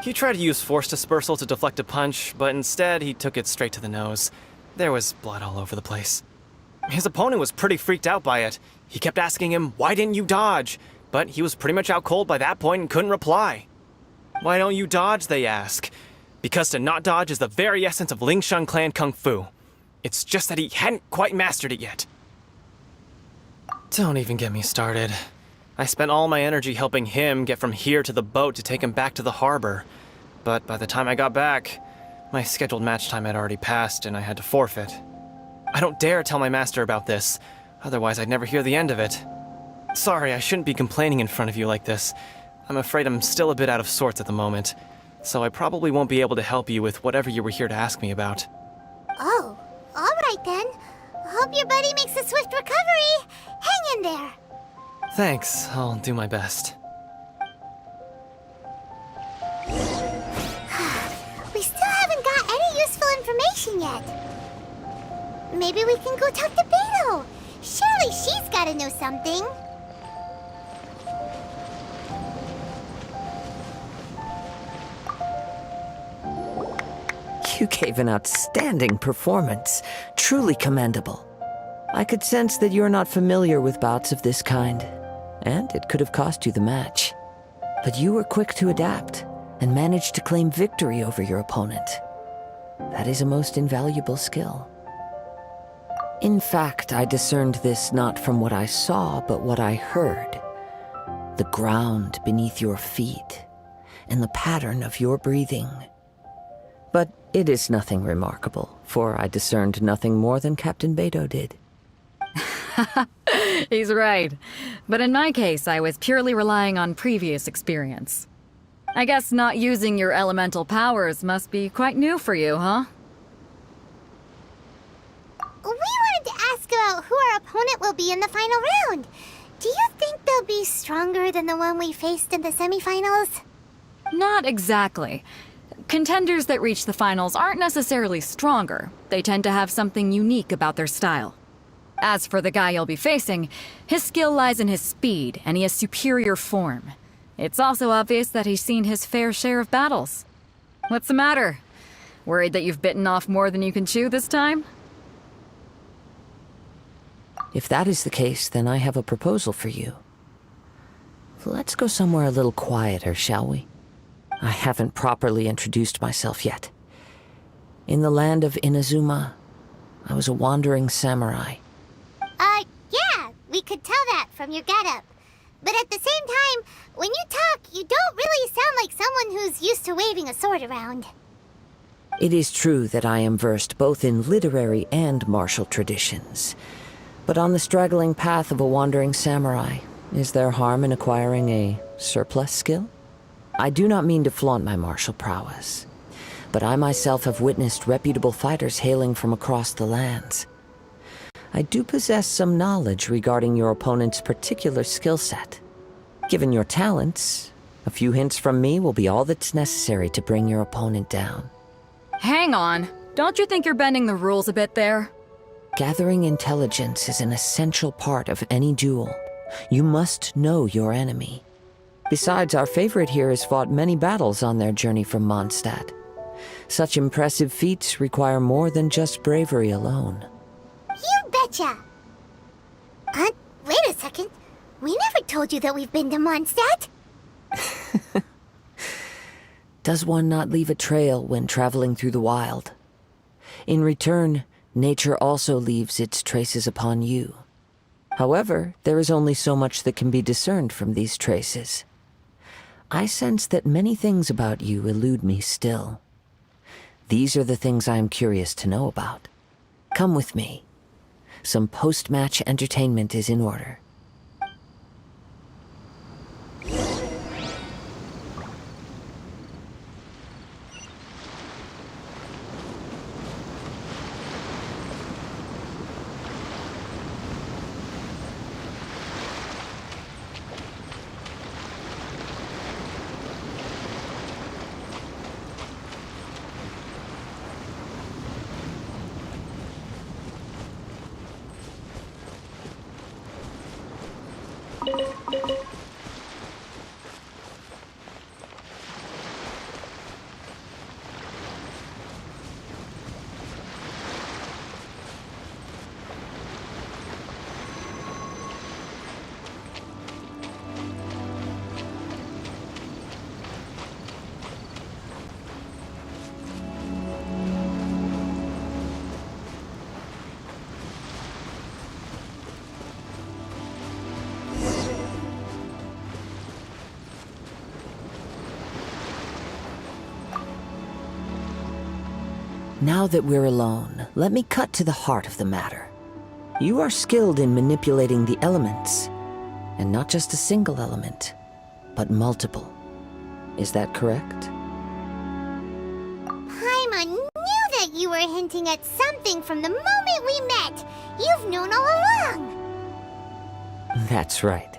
He tried to use force dispersal to deflect a punch, but instead he took it straight to the nose. There was blood all over the place. His opponent was pretty freaked out by it. He kept asking him, "Why didn't you dodge?" But he was pretty much out cold by that point and couldn't reply. "Why don't you dodge?" they ask. Because to not dodge is the very essence of Lingshan clan kung fu. It's just that he hadn't quite mastered it yet. Don't even get me started. I spent all my energy helping him get from here to the boat to take him back to the harbor. But by the time I got back, my scheduled match time had already passed and I had to forfeit. I don't dare tell my master about this, otherwise I'd never hear the end of it. Sorry, I shouldn't be complaining in front of you like this. I'm afraid I'm still a bit out of sorts at the moment, so I probably won't be able to help you with whatever you were here to ask me about. Oh, alright then. Hope your buddy makes a swift recovery. Hang in there. Thanks, I'll do my best. We still haven't got any useful information yet. Maybe we can go talk to Beto. Surely she's gotta know something. You gave an outstanding performance. Truly commendable. I could sense that you're not familiar with bouts of this kind, and it could have cost you the match. But you were quick to adapt and managed to claim victory over your opponent. That is a most invaluable skill. In fact, I discerned this not from what I saw, but what I heard. The ground beneath your feet, and the pattern of your breathing. But it is nothing remarkable, for I discerned nothing more than Captain Beto did. He's right. But in my case, I was purely relying on previous experience. I guess not using your elemental powers must be quite new for you, huh? We wanted to ask about who our opponent will be in the final round. Do you think they'll be stronger than the one we faced in the semifinals? Not exactly. Contenders that reach the finals aren't necessarily stronger. They tend to have something unique about their style. As for the guy you'll be facing, his skill lies in his speed, and he has superior form. It's also obvious that he's seen his fair share of battles. What's the matter? Worried that you've bitten off more than you can chew this time? If that is the case, then I have a proposal for you. Let's go somewhere a little quieter, shall we? I haven't properly introduced myself yet. In the land of Inazuma, I was a wandering samurai. Yeah, we could tell that from your getup. But at the same time, when you talk, you don't really sound like someone who's used to waving a sword around. It is true that I am versed both in literary and martial traditions. But on the straggling path of a wandering samurai, is there harm in acquiring a surplus skill? I do not mean to flaunt my martial prowess, but I myself have witnessed reputable fighters hailing from across the lands. I do possess some knowledge regarding your opponent's particular skill set. Given your talents, a few hints from me will be all that's necessary to bring your opponent down. Hang on. Don't you think you're bending the rules a bit there? Gathering intelligence is an essential part of any duel. You must know your enemy. Besides, our favorite here has fought many battles on their journey from Mondstadt. Such impressive feats require more than just bravery alone. You betcha! Wait a second. We never told you that we've been to Mondstadt. Does one not leave a trail when traveling through the wild? In return, nature also leaves its traces upon you. However, there is only so much that can be discerned from these traces. I sense that many things about you elude me still. These are the things I am curious to know about. Come with me. Some post-match entertainment is in order. Now that we're alone, let me cut to the heart of the matter. You are skilled in manipulating the elements, and not just a single element, but multiple. Is that correct? Paimon knew that you were hinting at something from the moment we met. You've known all along. That's right.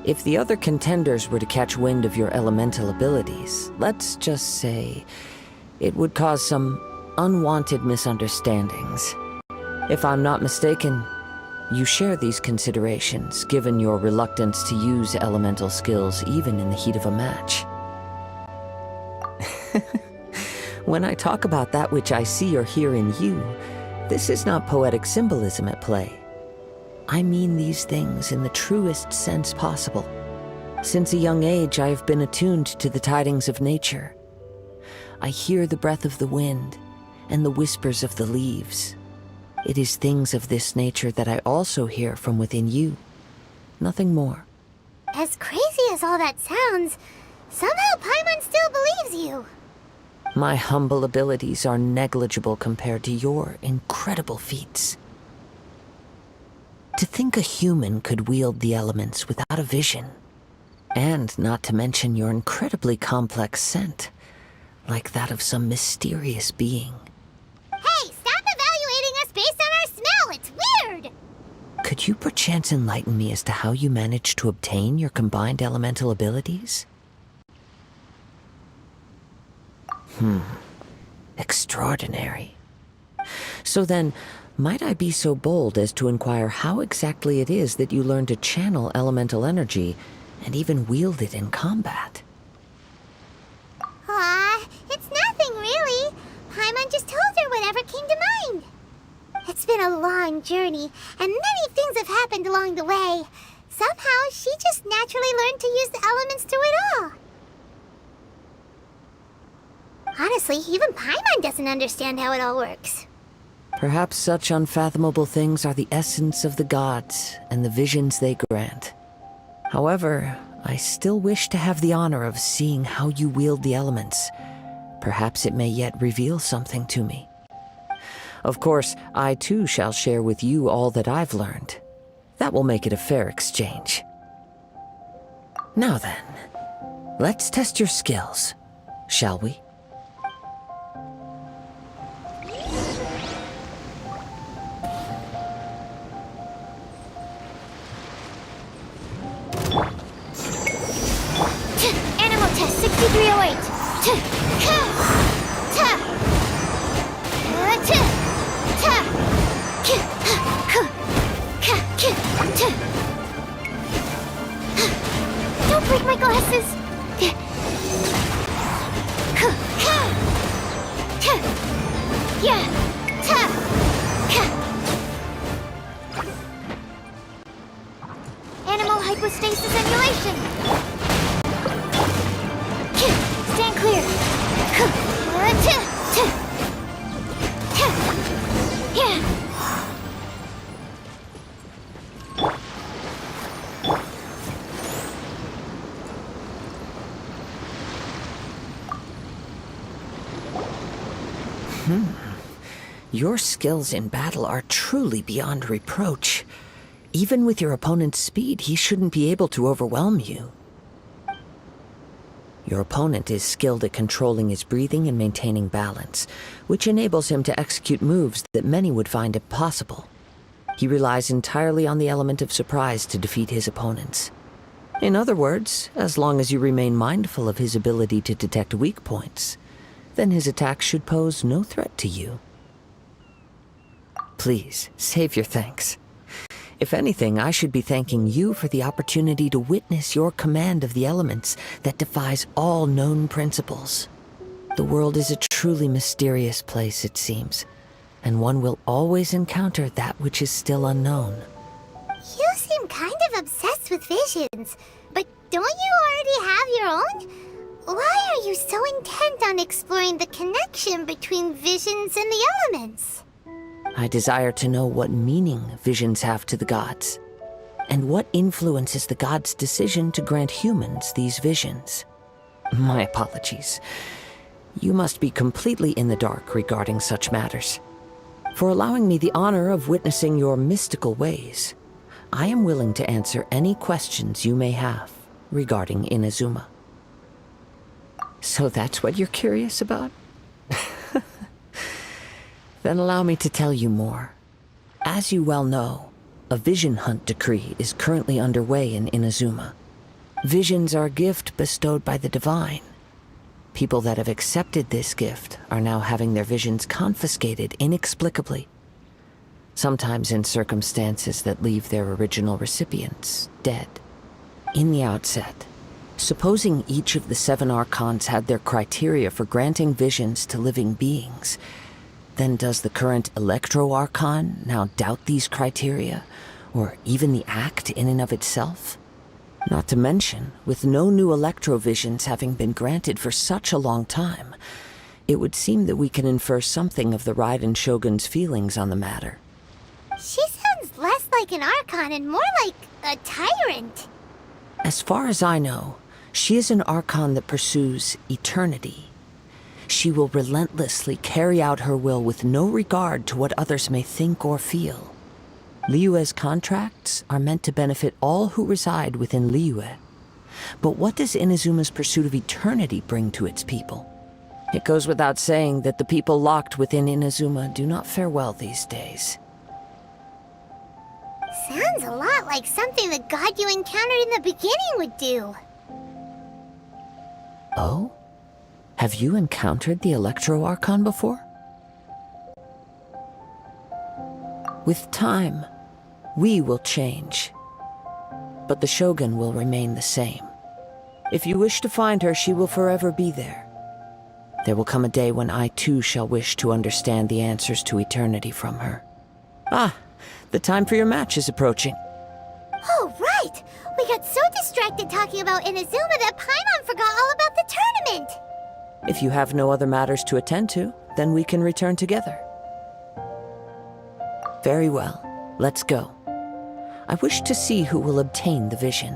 If the other contenders were to catch wind of your elemental abilities, let's just say it would cause some unwanted misunderstandings. If I'm not mistaken, you share these considerations, given your reluctance to use elemental skills even in the heat of a match. When I talk about that which I see or hear in you, this is not poetic symbolism at play. I mean these things in the truest sense possible. Since a young age, I have been attuned to the tidings of nature. I hear the breath of the wind and the whispers of the leaves. It is things of this nature that I also hear from within you. Nothing more. As crazy as all that sounds, somehow Paimon still believes you. My humble abilities are negligible compared to your incredible feats. To think a human could wield the elements without a vision, and not to mention your incredibly complex scent, like that of some mysterious being. Hey, stop evaluating us based on our smell! It's weird! Could you perchance enlighten me as to how you managed to obtain your combined elemental abilities? Extraordinary. So then, might I be so bold as to inquire how exactly it is that you learned to channel elemental energy and even wield it in combat? It's nothing really. Paimon just told her whatever came to mind. It's been a long journey, and many things have happened along the way. Somehow, she just naturally learned to use the elements through it all. Honestly, even Paimon doesn't understand how it all works. Perhaps such unfathomable things are the essence of the gods and the visions they grant. However, I still wish to have the honor of seeing how you wield the elements. Perhaps it may yet reveal something to me. Of course, I too shall share with you all that I've learned. That will make it a fair exchange. Now then, let's test your skills, shall we? Animal test 6308. Don't break my glasses. Animal hypostasis emulation. Stand clear. Your skills in battle are truly beyond reproach. Even with your opponent's speed, he shouldn't be able to overwhelm you. Your opponent is skilled at controlling his breathing and maintaining balance, which enables him to execute moves that many would find impossible. He relies entirely on the element of surprise to defeat his opponents. In other words, as long as you remain mindful of his ability to detect weak points, then his attacks should pose no threat to you. Please, save your thanks. If anything, I should be thanking you for the opportunity to witness your command of the elements that defies all known principles. The world is a truly mysterious place, it seems, and one will always encounter that which is still unknown. You seem kind of obsessed with visions, but don't you already have your own? Why are you so intent on exploring the connection between visions and the elements? I desire to know what meaning visions have to the gods, and what influences the gods' decision to grant humans these visions. My apologies. You must be completely in the dark regarding such matters. For allowing me the honor of witnessing your mystical ways, I am willing to answer any questions you may have regarding Inazuma. So that's what you're curious about? Then allow me to tell you more. As you well know, a vision hunt decree is currently underway in Inazuma. Visions are a gift bestowed by the divine. People that have accepted this gift are now having their visions confiscated inexplicably. Sometimes in circumstances that leave their original recipients dead. In the outset, supposing each of the 7 archons had their criteria for granting visions to living beings, then does the current Electro-Archon now doubt these criteria, or even the act in and of itself? Not to mention, with no new Electro-Visions having been granted for such a long time, it would seem that we can infer something of the Raiden Shogun's feelings on the matter. She sounds less like an Archon and more like a tyrant. As far as I know, she is an Archon that pursues eternity. She will relentlessly carry out her will with no regard to what others may think or feel. Liyue's contracts are meant to benefit all who reside within Liyue. But what does Inazuma's pursuit of eternity bring to its people? It goes without saying that the people locked within Inazuma do not fare well these days. Sounds a lot like something the god you encountered in the beginning would do. Oh? Have you encountered the Electro-Archon before? With time, we will change. But the Shogun will remain the same. If you wish to find her, she will forever be there. There will come a day when I too shall wish to understand the answers to eternity from her. Ah, the time for your match is approaching. Oh, right! We got so distracted talking about Inazuma that Paimon forgot all about the tournament! If you have no other matters to attend to, then we can return together. Very well, let's go. I wish to see who will obtain the vision.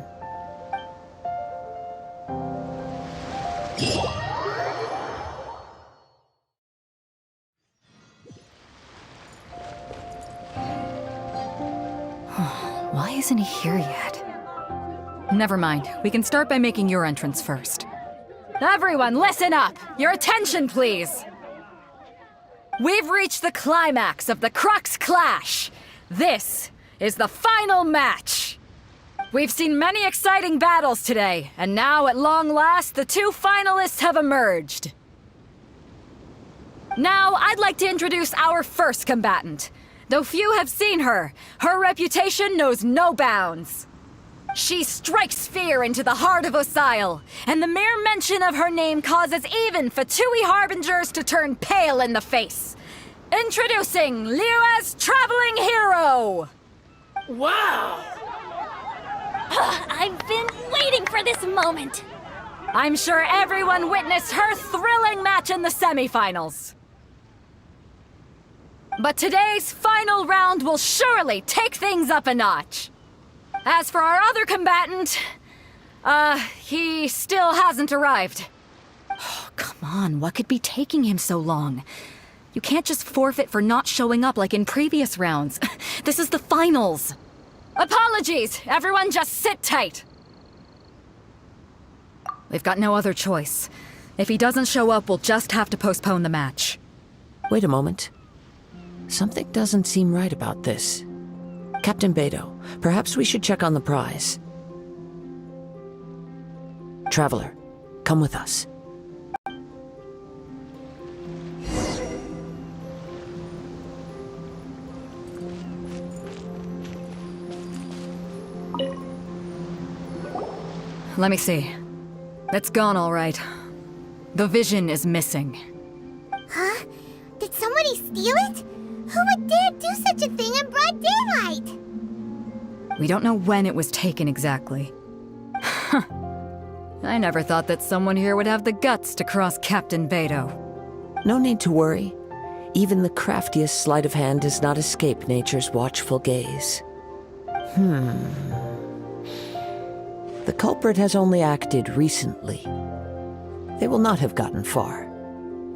Why isn't he here yet? Never mind. We can start by making your entrance first. Everyone, listen up! Your attention, please! We've reached the climax of the Crux Clash! This is the final match! We've seen many exciting battles today, and now, at long last, the 2 finalists have emerged. Now, I'd like to introduce our first combatant. Though few have seen her, her reputation knows no bounds. She strikes fear into the heart of Osile, and the mere mention of her name causes even Fatui Harbingers to turn pale in the face. Introducing Liyue's traveling hero! Wow! I've been waiting for this moment! I'm sure everyone witnessed her thrilling match in the semifinals. But today's final round will surely take things up a notch. As for our other combatant, he still hasn't arrived. Oh, come on, what could be taking him so long? You can't just forfeit for not showing up like in previous rounds. This is the finals. Apologies, everyone just sit tight. We've got no other choice. If he doesn't show up, we'll just have to postpone the match. Wait a moment. Something doesn't seem right about this. Captain Beidou, perhaps we should check on the prize. Traveler, come with us. Let me see. It's gone all right. The vision is missing. Huh? Did somebody steal it? Who would dare do such a thing in broad daylight? We don't know when it was taken exactly. I never thought that someone here would have the guts to cross Captain Beidou. No need to worry. Even the craftiest sleight of hand does not escape nature's watchful gaze. The culprit has only acted recently. They will not have gotten far.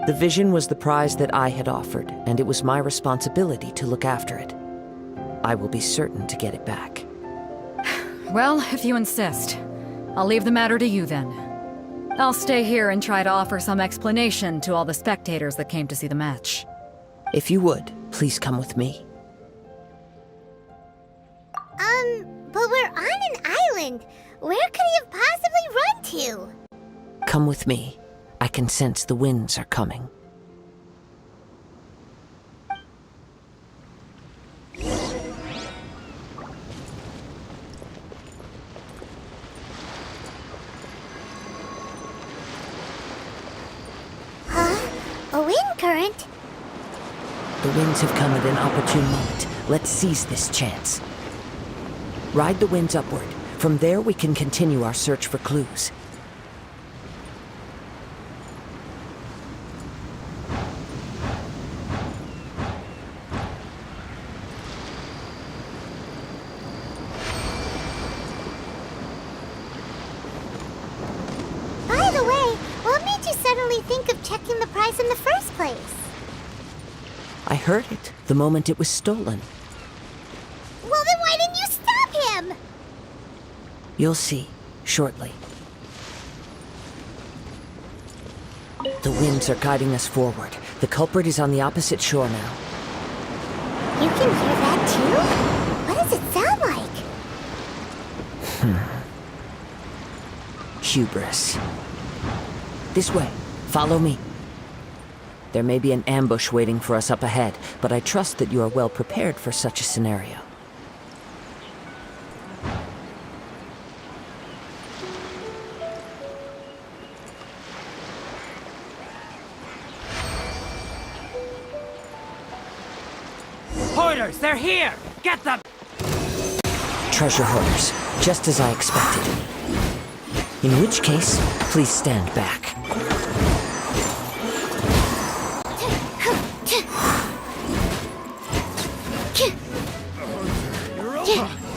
The vision was the prize that I had offered, and it was my responsibility to look after it. I will be certain to get it back. Well, if you insist. I'll leave the matter to you then. I'll stay here and try to offer some explanation to all the spectators that came to see the match. If you would, please come with me. But we're on an island. Where could he have possibly run to? Come with me. I can sense the winds are coming. A wind current? The winds have come at an opportune moment. Let's seize this chance. Ride the winds upward. From there, we can continue our search for clues. By the way, what made you suddenly think of checking the prize in the first place? I heard it the moment it was stolen. Well, then why didn't you stop him? You'll see, shortly. The winds are guiding us forward. The culprit is on the opposite shore now. You can hear that too? What does it sound like? Hubris. This way. Follow me. There may be an ambush waiting for us up ahead, but I trust that you are well prepared for such a scenario. Hoarders, they're here! Get them! Treasure hoarders, just as I expected. In which case, please stand back.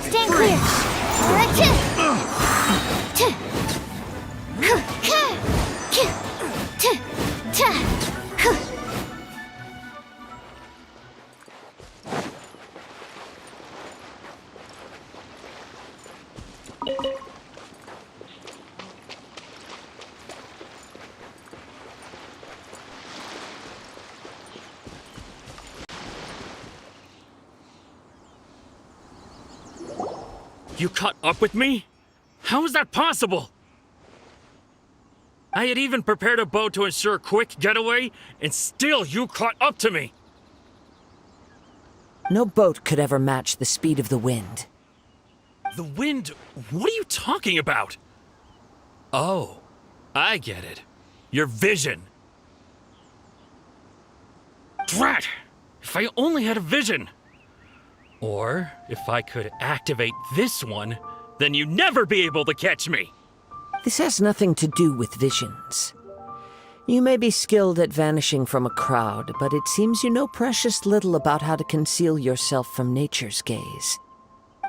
Stand clear. You caught up with me? How is that possible? I had even prepared a boat to ensure a quick getaway, and still you caught up to me! No boat could ever match the speed of the wind. The wind? What are you talking about? Oh, I get it. Your vision. Drat! If I only had a vision! Or, if I could activate this one, then you'd never be able to catch me! This has nothing to do with visions. You may be skilled at vanishing from a crowd, but it seems you know precious little about how to conceal yourself from nature's gaze.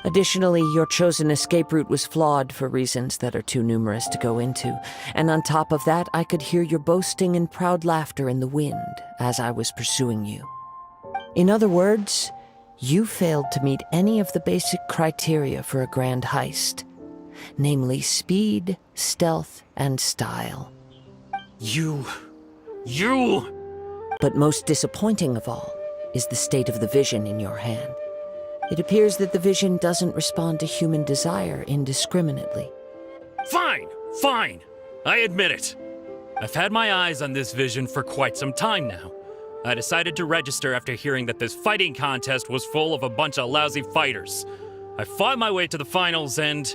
Additionally, your chosen escape route was flawed for reasons that are too numerous to go into, and on top of that, I could hear your boasting and proud laughter in the wind as I was pursuing you. In other words, you failed to meet any of the basic criteria for a grand heist, namely speed, stealth, and style. You... But most disappointing of all is the state of the vision in your hand. It appears that the vision doesn't respond to human desire indiscriminately. Fine! I admit it. I've had my eyes on this vision for quite some time now. I decided to register after hearing that this fighting contest was full of a bunch of lousy fighters. I fought my way to the finals and...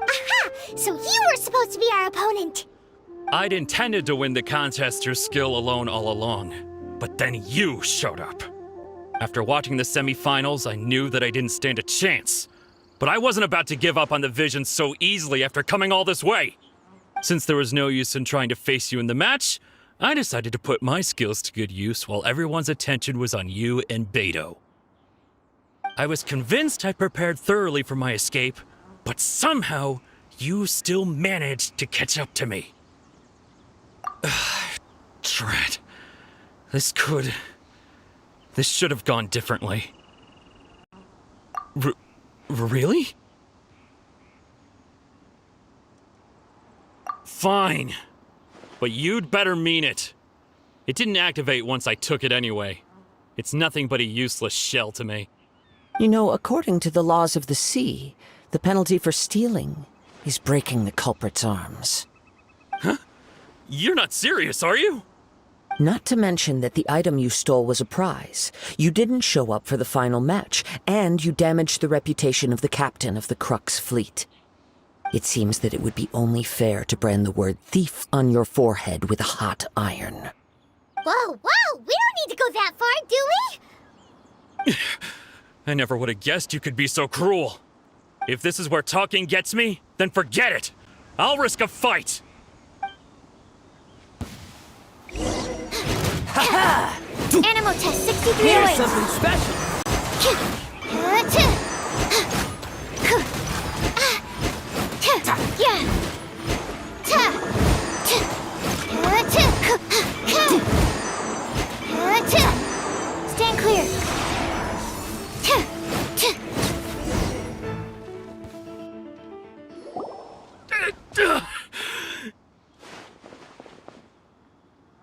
Aha! So you were supposed to be our opponent! I'd intended to win the contest through skill alone all along, but then you showed up. After watching the semifinals, I knew that I didn't stand a chance. But I wasn't about to give up on the vision so easily after coming all this way. Since there was no use in trying to face you in the match, I decided to put my skills to good use while everyone's attention was on you and Beto. I was convinced I'd prepared thoroughly for my escape, but somehow you still managed to catch up to me. Drat. This should have gone differently. Really? Fine. But you'd better mean it. It didn't activate once I took it anyway. It's nothing but a useless shell to me. You know, according to the laws of the sea, the penalty for stealing is breaking the culprit's arms. Huh? You're not serious, are you? Not to mention that the item you stole was a prize. You didn't show up for the final match, and you damaged the reputation of the captain of the Crux fleet. It seems that it would be only fair to brand the word thief on your forehead with a hot iron. Whoa, whoa! We don't need to go that far, do we? I never would have guessed you could be so cruel. If this is where talking gets me, then forget it. I'll risk a fight. Animal test 63 Here's awaits. something special. Stand clear.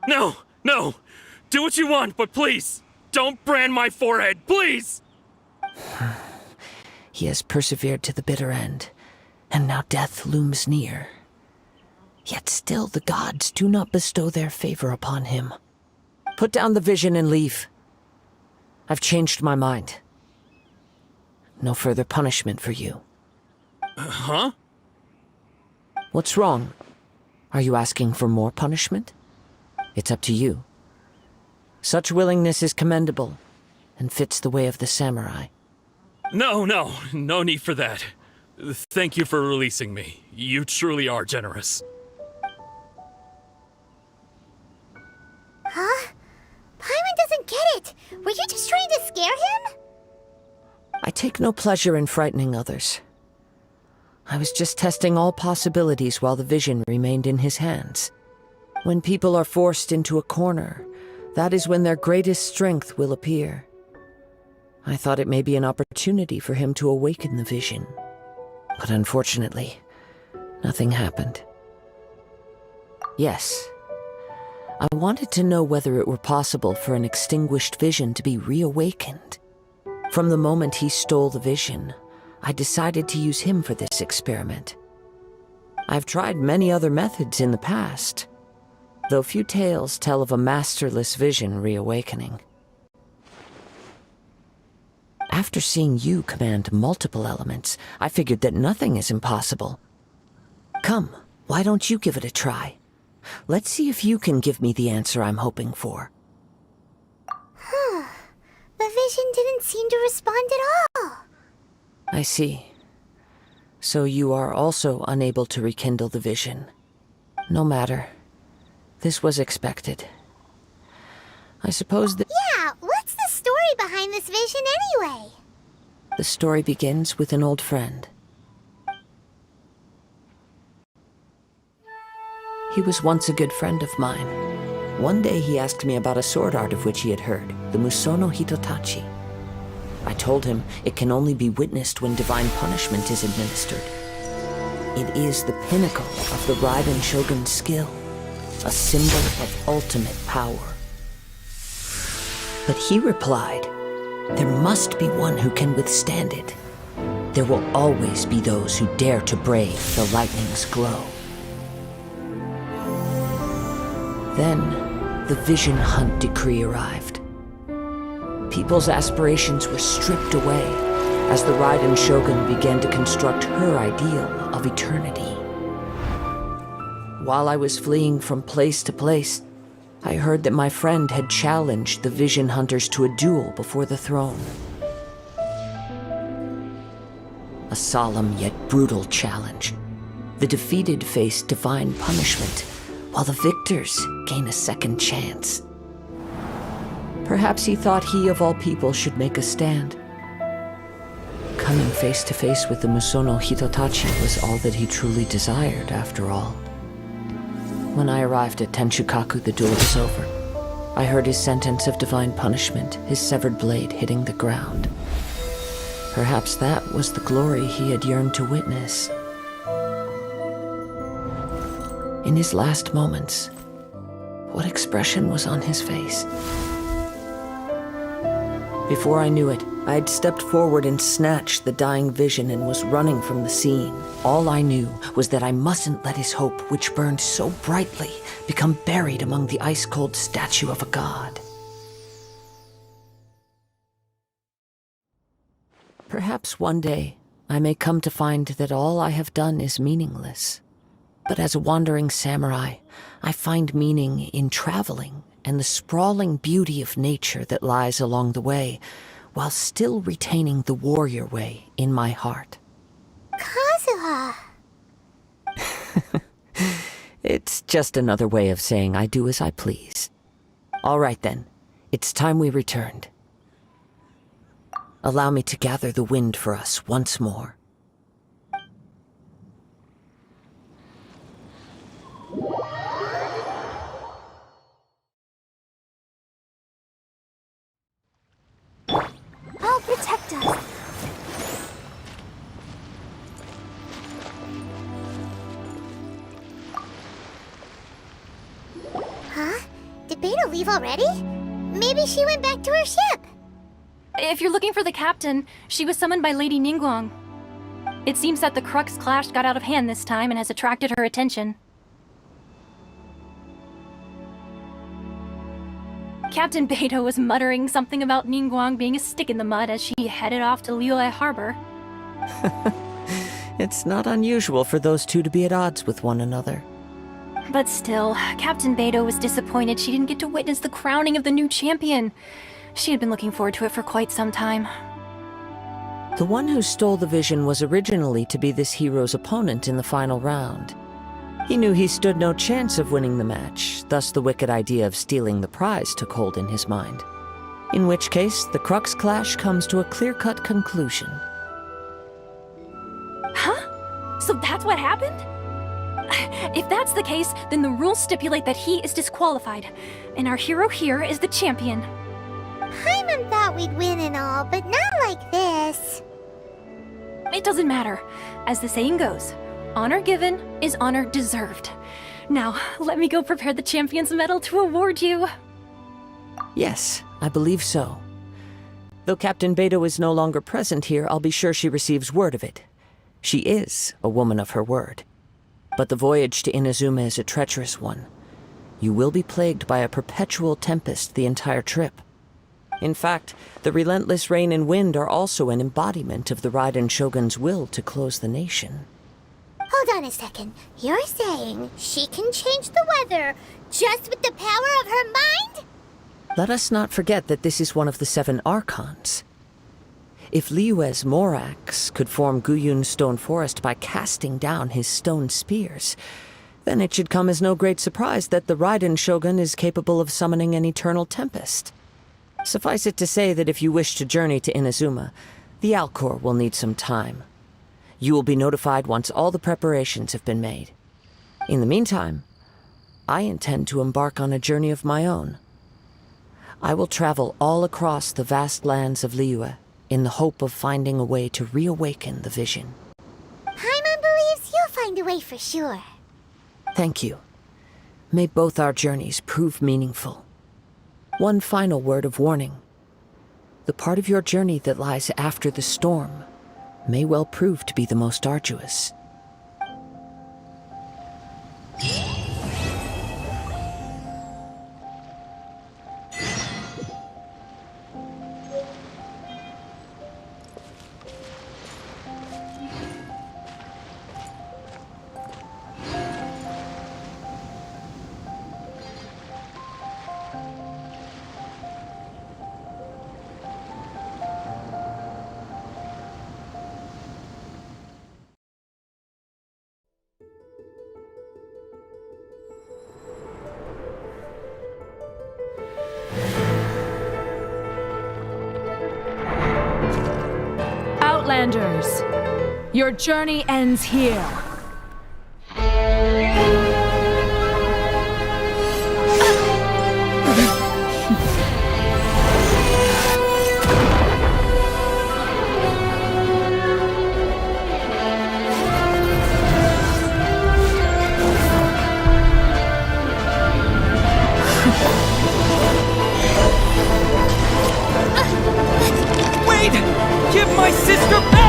No, no. Do what you want, but please, don't brand my forehead, please! He has persevered to the bitter end, and now death looms near. Yet still the gods do not bestow their favor upon him. Put down the vision and leave. I've changed my mind. No further punishment for you. Huh? What's wrong? Are you asking for more punishment? It's up to you. Such willingness is commendable, and fits the way of the samurai. No need for that. Thank you for releasing me. You truly are generous. Huh? Paimon doesn't get it. Were you just trying to scare him? I take no pleasure in frightening others. I was just testing all possibilities while the vision remained in his hands. When people are forced into a corner, that is when their greatest strength will appear. I thought it may be an opportunity for him to awaken the vision. But unfortunately, nothing happened. Yes, I wanted to know whether it were possible for an extinguished vision to be reawakened. From the moment he stole the vision, I decided to use him for this experiment. I've tried many other methods in the past, though few tales tell of a masterless vision reawakening. After seeing you command multiple elements, I figured that nothing is impossible. Come, why don't you give it a try? Let's see if you can give me the answer I'm hoping for. The vision didn't seem to respond at all. I see. So you are also unable to rekindle the vision. No matter. This was expected. I suppose that... Yeah, what's the story behind this vision anyway? The story begins with an old friend. He was once a good friend of mine. One day he asked me about a sword art of which he had heard, the Musono Hitotachi. I told him it can only be witnessed when divine punishment is administered. It is the pinnacle of the Raiden Shogun's skill, a symbol of ultimate power. But he replied, there must be one who can withstand it. There will always be those who dare to brave the lightning's glow. Then, the Vision Hunt decree arrived. People's aspirations were stripped away as the Raiden Shogun began to construct her ideal of eternity. While I was fleeing from place to place, I heard that my friend had challenged the Vision Hunters to a duel before the throne. A solemn yet brutal challenge. The defeated face divine punishment, while the victors gain a second chance. Perhaps he thought he of all people should make a stand. Coming face to face with the Musono Hitotachi was all that he truly desired, after all. When I arrived at Tenshukaku, the duel was over. I heard his sentence of divine punishment, his severed blade hitting the ground. Perhaps that was the glory he had yearned to witness. In his last moments, what expression was on his face? Before I knew it, I had stepped forward and snatched the dying vision and was running from the scene. All I knew was that I mustn't let his hope, which burned so brightly, become buried among the ice-cold statue of a god. Perhaps one day I may come to find that all I have done is meaningless. But as a wandering samurai, I find meaning in traveling and the sprawling beauty of nature that lies along the way, while still retaining the warrior way in my heart. Kazuha! It's just another way of saying I do as I please. All right then, it's time we returned. Allow me to gather the wind for us once more. I'll protect us. Huh? Did Beta leave already? Maybe she went back to her ship. If you're looking for the captain, she was summoned by Lady Ningguang. It seems that the Crux clash got out of hand this time and has attracted her attention. Captain Beidou was muttering something about Ningguang being a stick in the mud as she headed off to Liyue Harbor. It's not unusual for those two to be at odds with one another. But still, Captain Beidou was disappointed she didn't get to witness the crowning of the new champion. She had been looking forward to it for quite some time. The one who stole the vision was originally to be this hero's opponent in the final round. He knew he stood no chance of winning the match, thus the wicked idea of stealing the prize took hold in his mind. In which case, the Crux clash comes to a clear-cut conclusion. Huh? So that's what happened? If that's the case, then the rules stipulate that he is disqualified, and our hero here is the champion. Paimon thought we'd win and all, but not like this. It doesn't matter. As the saying goes, honor given is honor deserved. Now, let me go prepare the champion's medal to award you. Yes, I believe so. Though Captain Beidou is no longer present here, I'll be sure she receives word of it. She is a woman of her word. But the voyage to Inazuma is a treacherous one. You will be plagued by a perpetual tempest the entire trip. In fact, the relentless rain and wind are also an embodiment of the Raiden Shogun's will to close the nation. Hold on a second. You're saying she can change the weather just with the power of her mind? Let us not forget that this is one of the 7 Archons. If Liyue's Morax could form Guyun's stone forest by casting down his stone spears, then it should come as no great surprise that the Raiden Shogun is capable of summoning an eternal tempest. Suffice it to say that if you wish to journey to Inazuma, the Alcor will need some time. You will be notified once all the preparations have been made. In the meantime, I intend to embark on a journey of my own. I will travel all across the vast lands of Liyue in the hope of finding a way to reawaken the vision. Paimon believes you'll find a way for sure. Thank you. May both our journeys prove meaningful. One final word of warning. The part of your journey that lies after the storm may well prove to be the most arduous. Outlanders, your journey ends here. my sister